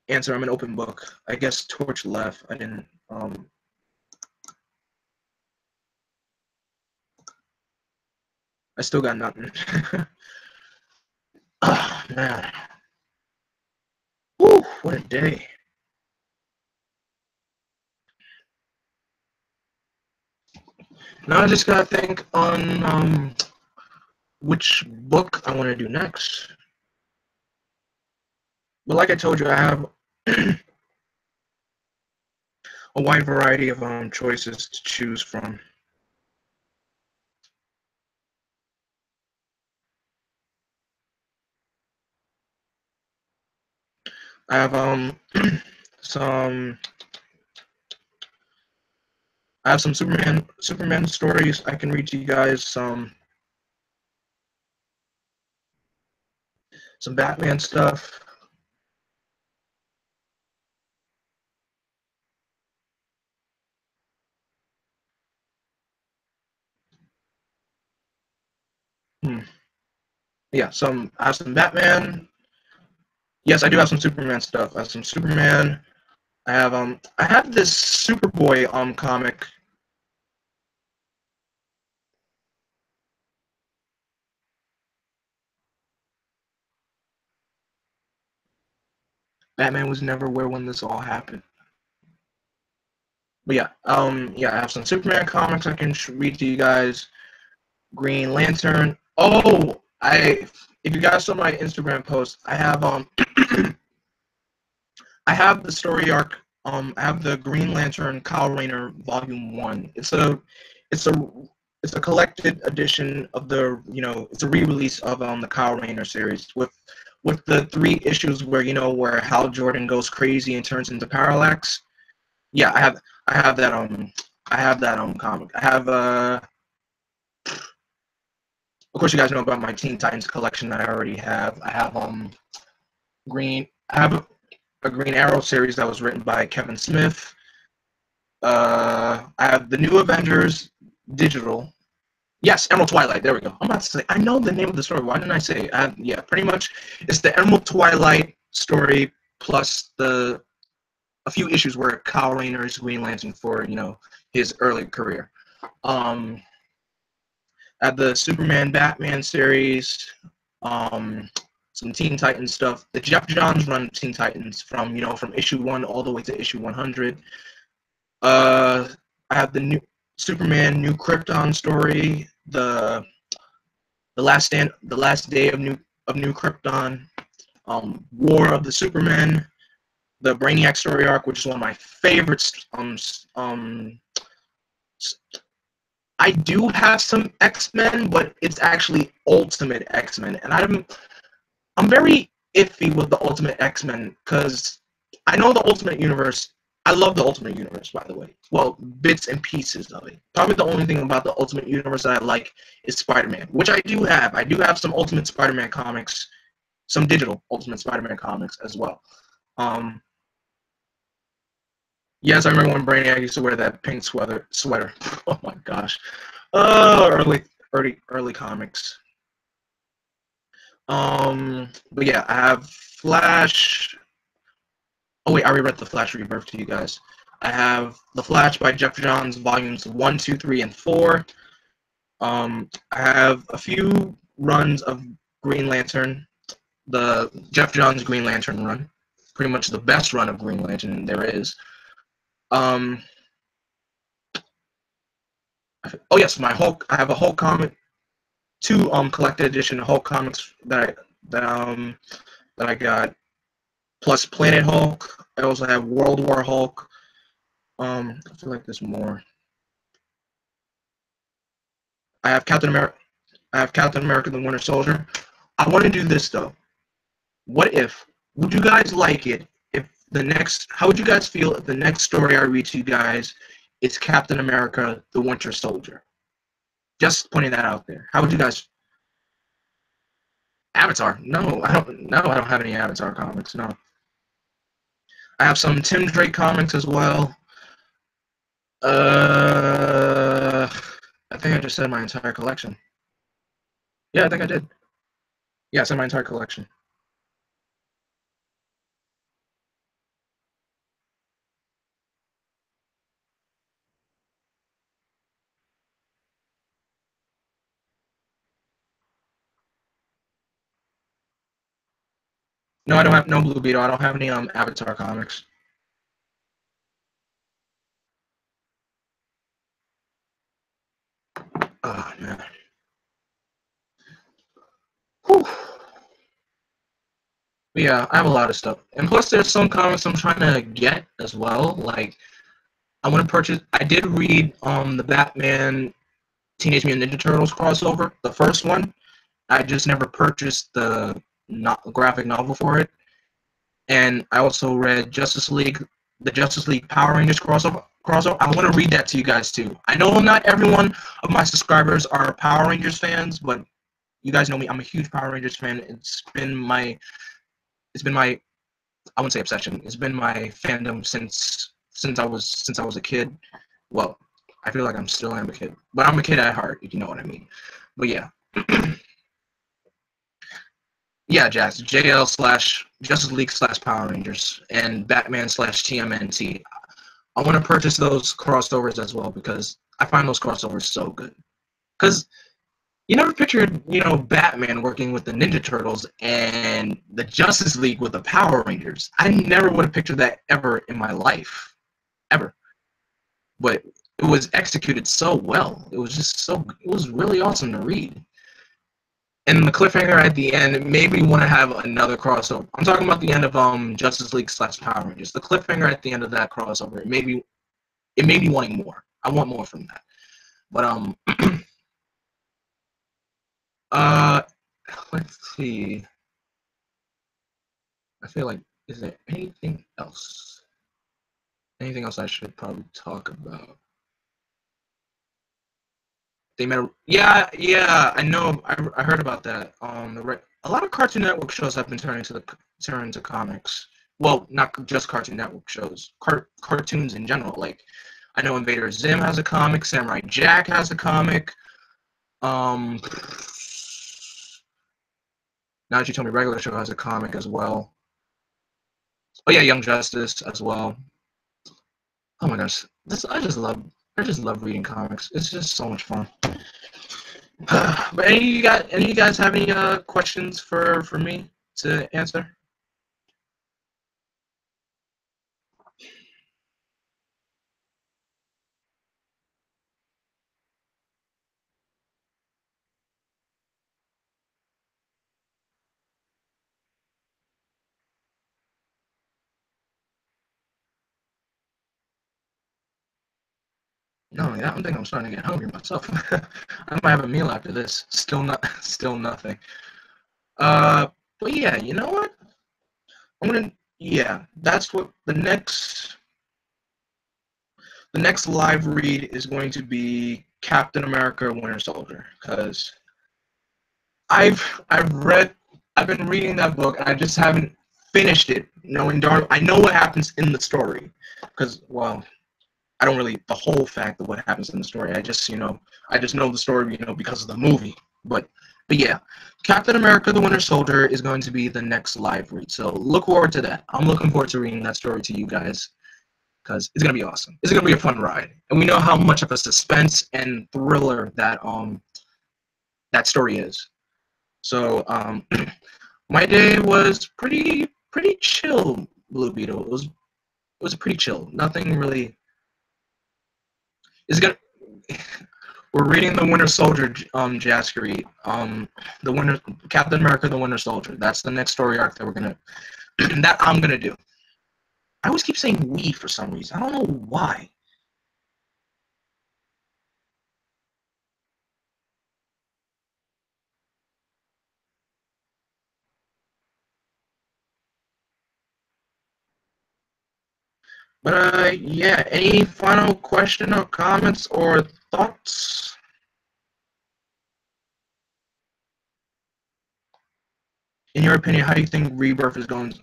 answer. I'm an open book. I guess Torch left. I didn't I still got nothing. Oh, man. Whew, what a day. Now I just gotta think on which book I want to do next. But like I told you, I have a wide variety of choices to choose from. I have some I have some Superman stories I can read to you guys. Some Batman stuff. Hmm. Yeah, I have some Batman. Yes, I do have some Superman stuff. I have some Superman. I have this Superboy comic. Batman was never where when this all happened. But yeah, I have some Superman comics I can read to you guys. Green Lantern. Oh, if you guys saw my Instagram post, I have the story arc. I have the Green Lantern Kyle Rayner Volume One. It's a, it's a collected edition of it's a re-release of the Kyle Rayner series with the 3 issues where where Hal Jordan goes crazy and turns into Parallax. Yeah, I have that comic. I have of course you guys know about my Teen Titans collection that I already have. I have a Green Arrow series that was written by Kevin Smith. I have the New Avengers digital. Yes, Emerald Twilight. There we go. I'm about to say I know the name of the story. Why didn't I say it? Yeah, pretty much it's the Emerald Twilight story plus a few issues where Kyle Rayner is Green Lantern for his early career. Um, at the Superman Batman series, um, some Teen Titans stuff. The Jeff Johns run Teen Titans from issue 1 all the way to issue 100. I have the new Superman New Krypton story, the last day of New Krypton, War of the Supermen, the Brainiac story arc, which is one of my favorites. I do have some X-Men, but it's actually Ultimate X-Men, and I'm very iffy with the Ultimate X-Men because I know the Ultimate Universe. I love the Ultimate Universe, by the way. Well, bits and pieces of it. Probably the only thing about the Ultimate Universe that I like is Spider-Man, which I do have. I do have some Ultimate Spider-Man comics, some digital Ultimate Spider-Man comics as well. Um, yes, I remember when Brainiac used to wear that pink sweater. Oh my gosh. Early comics. But yeah, I have Flash. Oh wait, I already read the Flash Rebirth to you guys. I have the Flash by Jeff Johns, volumes 1, 2, 3, and 4. I have a few runs of Green Lantern, the Jeff Johns Green Lantern run, pretty much the best run of Green Lantern there is. Um, oh yes, my Hulk. I have a Hulk comic, 2 collected edition Hulk comics that I got, plus Planet Hulk. I also have World War Hulk. I feel like there's more. I have Captain America. I have Captain America: The Winter Soldier. I want to do this though. What if? Would you guys like it if the next? How would you guys feel if the next story I read to you guys is Captain America: The Winter Soldier? Just pointing that out there. How would you guys? Avatar? No, I don't. No, I don't have any Avatar comics. No, I have some Tim Drake comics as well. I think I just said my entire collection. Yeah, I think I did. Yeah, I said my entire collection. No, I don't have no Blue Beetle. I don't have any Avatar comics. Oh man. Whew. But yeah, I have a lot of stuff, and plus there's some comics I'm trying to get as well. Like I want to purchase. I did read the Batman Teenage Mutant Ninja Turtles crossover, the first one. I just never purchased the graphic novel for it. And I also read the Justice League Power Rangers crossover. I want to read that to you guys too. I know not everyone of my subscribers are Power Rangers fans, but you guys know me. I'm a huge Power Rangers fan. It's been my I wouldn't say obsession. It's been my fandom since I was a kid. Well, I feel like I'm still am a kid, but I'm a kid at heart, if you know what I mean. But yeah. Yeah, Jazz, JL slash Justice League slash Power Rangers and Batman slash TMNT. I want to purchase those crossovers as well because I find those crossovers so good. Because you never pictured, Batman working with the Ninja Turtles and the Justice League with the Power Rangers. I never would have pictured that ever in my life, ever. But it was executed so well. It was really awesome to read. And the cliffhanger at the end made me want to have another crossover. I'm talking about the end of Justice League slash Power Rangers. The cliffhanger at the end of that crossover, it made me wanting more. I want more from that. But uh let's see. I feel like is there anything else? Anything else I should probably talk about? They met. Yeah. I know. I heard about that. A lot of Cartoon Network shows have been turning to comics. Well, not just Cartoon Network shows. Cartoons in general. Like I know Invader Zim has a comic. Samurai Jack has a comic. Um, now that you told me, Regular Show has a comic as well. Oh yeah, Young Justice as well. Oh my gosh, I just love reading comics. It's just so much fun. But any of you guys have any questions for me to answer? No, I don't think I'm starting to get hungry myself. I might have a meal after this. Still nothing. Uh, but yeah, you know what? Yeah, that's what the next live read is going to be Captain America: Winter Soldier, because I've been reading that book and I just haven't finished it, knowing darn I know what happens in the story, because well, I don't really the whole fact of what happens in the story. I just know the story, because of the movie. But yeah, Captain America: The Winter Soldier is going to be the next live read. So look forward to that. I'm looking forward to reading that story to you guys because it's gonna be awesome. It's gonna be a fun ride, and we know how much of a suspense and thriller that story is. So my day was pretty chill, Blue Beetle. It was pretty chill. Nothing really is gonna. We're reading the Winter Soldier, Jaskari. The Winter Captain America, the Winter Soldier. That's the next story arc that I'm gonna do. I always keep saying we for some reason. I don't know why. But yeah. Any final question or comments or thoughts? In your opinion, how do you think Rebirth is going?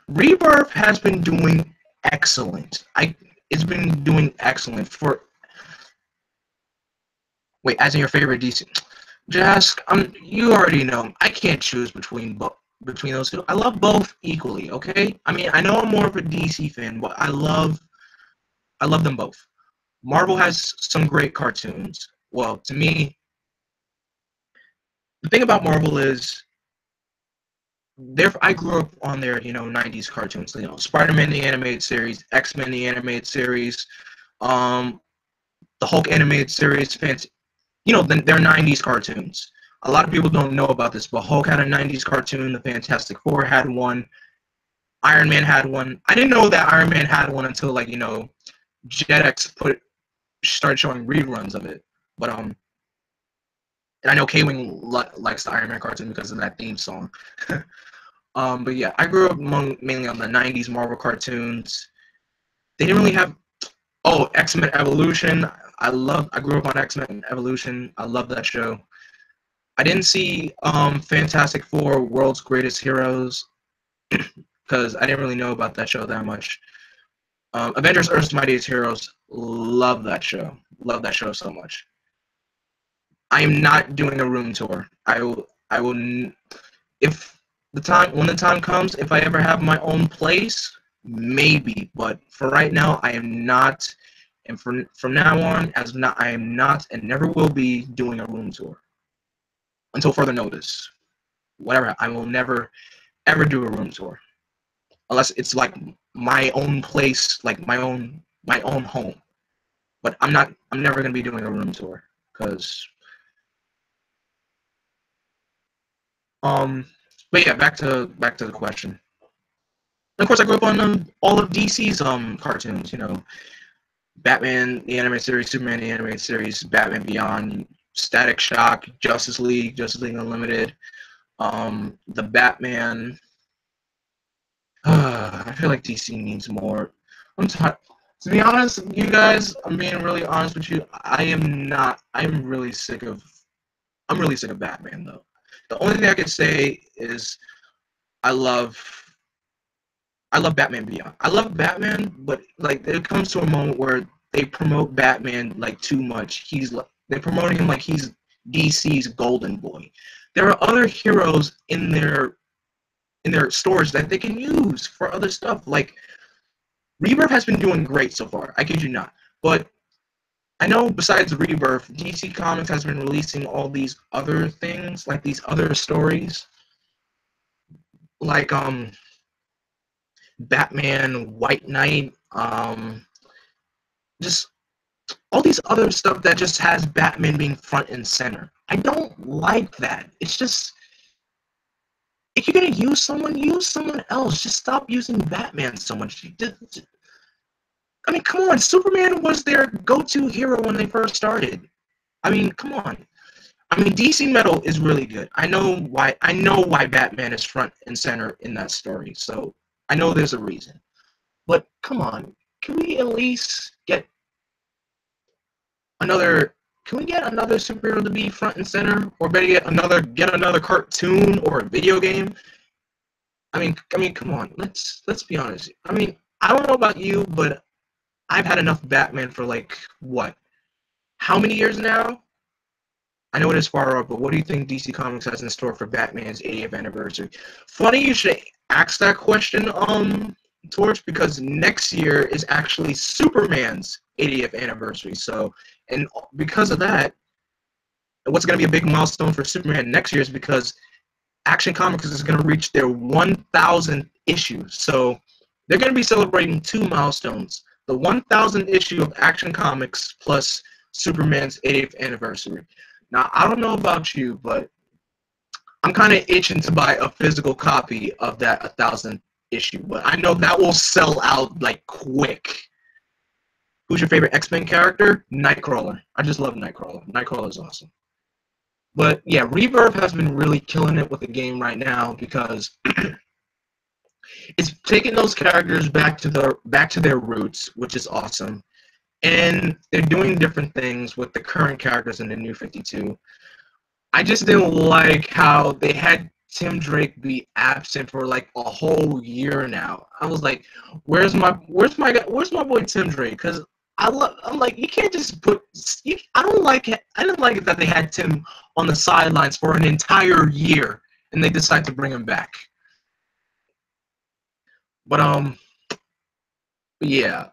Rebirth has been doing excellent. It's been doing excellent for. Wait, as in your favorite DC? Just you already know. I can't choose between those two. I love both equally. Okay. I mean, I know I'm more of a DC fan, but I love them both. Marvel has some great cartoons. Well, to me, the thing about Marvel is I grew up on their, 90s cartoons. Spider-Man the animated series, X-Men the animated series, um, the Hulk animated series, they're 90s cartoons. A lot of people don't know about this, but Hulk had a 90s cartoon, the Fantastic Four had one, Iron Man had one. I didn't know that Iron Man had one until, like, Jetix started showing reruns of it. But and I know K-Wing likes the Iron Man cartoon because of that theme song. But yeah, I grew up mainly on the 90s Marvel cartoons. They didn't really have X-Men Evolution. I grew up on X-Men Evolution. I love that show. I didn't see Fantastic Four World's Greatest Heroes because I didn't really know about that show that much. Avengers Earth's Mightiest Heroes, love that show. Love that show so much. I am not doing a room tour. I will if when the time comes, if I ever have my own place, maybe. But for right now, I am not. And from now on, I am not and never will be doing a room tour until further notice. Whatever, I will never ever do a room tour unless it's like my own place, like my own home. But I'm never gonna be doing a room tour because But yeah, back to the question. And of course, I grew up on all of DC's cartoons. Batman the animated series, Superman the animated series, Batman Beyond, Static Shock, Justice League Unlimited, the Batman. I feel like DC needs more. I'm tired. To be honest, you guys, I'm being really honest with you. I'm really sick of. I'm really sick of Batman though. The only thing I can say is I love Batman Beyond. I love Batman, but like there comes to a moment where they promote Batman like too much. They're promoting him like he's DC's golden boy. There are other heroes in their stores that they can use for other stuff. Like Rebirth has been doing great so far. I kid you not. But I know besides Rebirth, DC Comics has been releasing all these other things, like these other stories, like Batman, White Knight, just all these other stuff that just has Batman being front and center. I don't like that. It's just, if you're gonna use someone else. Just stop using Batman so much. I mean, come on. Superman was their go-to hero when they first started. I mean, come on. I mean, DC Metal is really good. I know why Batman is front and center in that story. So I know there's a reason. But come on, can we at least get another? Can we get another superhero to be front and center, or better yet, get another cartoon or a video game? I mean, come on. Let's be honest. I mean, I don't know about you, but I've had enough Batman for like what? How many years now? I know it is far up, but what do you think DC Comics has in store for Batman's 80th anniversary? Funny you should ask that question, Torch, because next year is actually Superman's 80th anniversary. So, and because of that, what's going to be a big milestone for Superman next year is because Action Comics is going to reach their 1,000th issue. So, they're going to be celebrating two milestones: the 1,000th issue of Action Comics plus Superman's 80th anniversary. Now, I don't know about you, but I'm kind of itching to buy a physical copy of that 1,000th issue. But I know that will sell out like quick. Who's your favorite X-Men character? Nightcrawler. I just love Nightcrawler. Nightcrawler is awesome. But yeah, Rebirth has been really killing it with the game right now because it's taking those characters back to their roots, which is awesome. And they're doing different things with the current characters in the New 52. I just didn't like how they had Tim Drake be absent for like a whole year now. I was like, where's my boy Tim Drake? Because I'm like, you can't just put. I didn't like it that they had Tim on the sidelines for an entire year and they decide to bring him back. But yeah,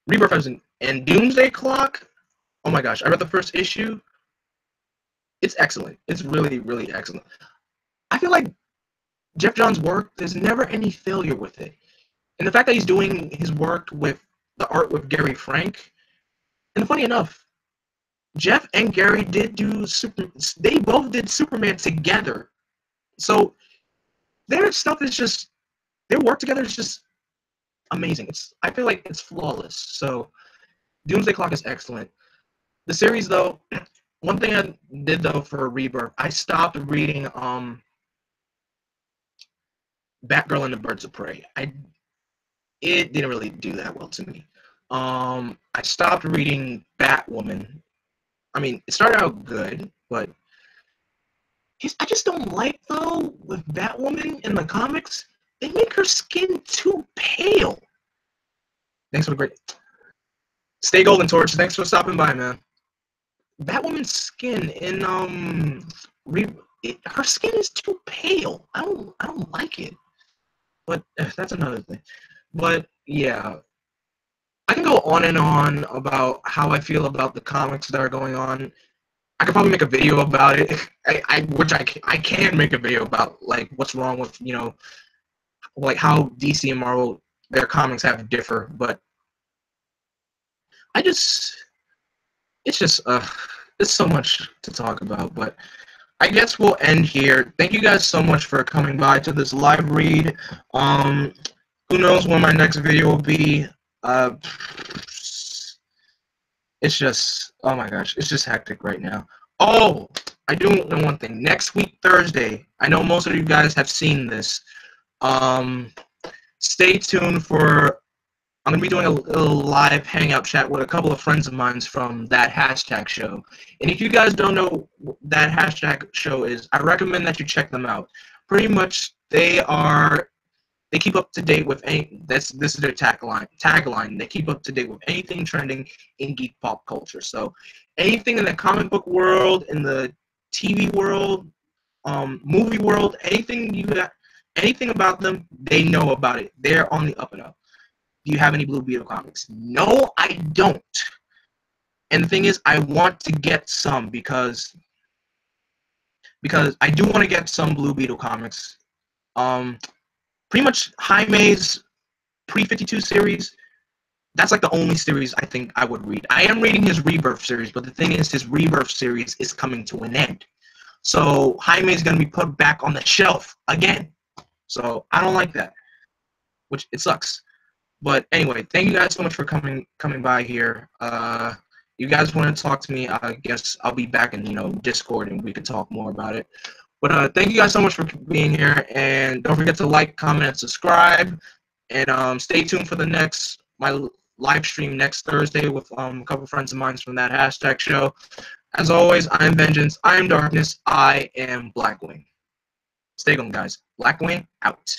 Rebirth has and Doomsday Clock. Oh my gosh, I read the first issue. It's excellent. It's really, really excellent. I feel like Jeff Johns' work, there's never any failure with it. And the fact that he's doing his work with the art with Gary Frank, and funny enough, Jeff and Gary did do they both did Superman together. So their stuff is just, their work together is just amazing. I feel like it's flawless. So Doomsday Clock is excellent. The series though, one thing I did though for Rebirth, I stopped reading Batgirl and the Birds of Prey. It didn't really do that well to me. I stopped reading Batwoman. I mean, it started out good, but I just don't like though with Batwoman in the comics. They make her skin too pale. Thanks for the great. Stay golden, Torch. Thanks for stopping by, man. Batwoman's skin in her skin is too pale. I don't like it. But that's another thing. But yeah, I can go on and on about how I feel about the comics that are going on. I could probably make a video about it. I can make a video about like what's wrong with, you know, like how DC and Marvel, their comics have differ. But it's just there's so much to talk about. But I guess we'll end here. Thank you guys so much for coming by to this live read. Who knows when my next video will be? It's just, oh my gosh, it's just hectic right now. Oh, I do know one thing. Next week, Thursday, I know most of you guys have seen this. Stay tuned for, I'm going to be doing a little live hangout chat with a couple of friends of mine from That Hashtag Show. And if you guys don't know what That Hashtag Show is, I recommend that you check them out. Pretty much, they keep up to date with this is their tagline. They keep up to date with anything trending in geek pop culture. So anything in the comic book world, in the TV world, movie world, anything about them, they know about it. They're on the up and up. Do you have any Blue Beetle comics? No, I don't. And the thing is, I want to get some because I do want to get some Blue Beetle comics. Pretty much Jaime's Pre-52 series, that's like the only series I think I would read. I am reading his Rebirth series, but the thing is, his Rebirth series is coming to an end. So Jaime is going to be put back on the shelf again. So I don't like that, which it sucks. But anyway, thank you guys so much for coming by here. You guys want to talk to me, I guess I'll be back in, you know, Discord and we can talk more about it. But thank you guys so much for being here, and don't forget to like, comment, and subscribe. And stay tuned for my live stream next Thursday with a couple friends of mine from That Hashtag Show. As always, I am Vengeance, I am Darkness, I am Blackwing. Stay going, guys. Blackwing out.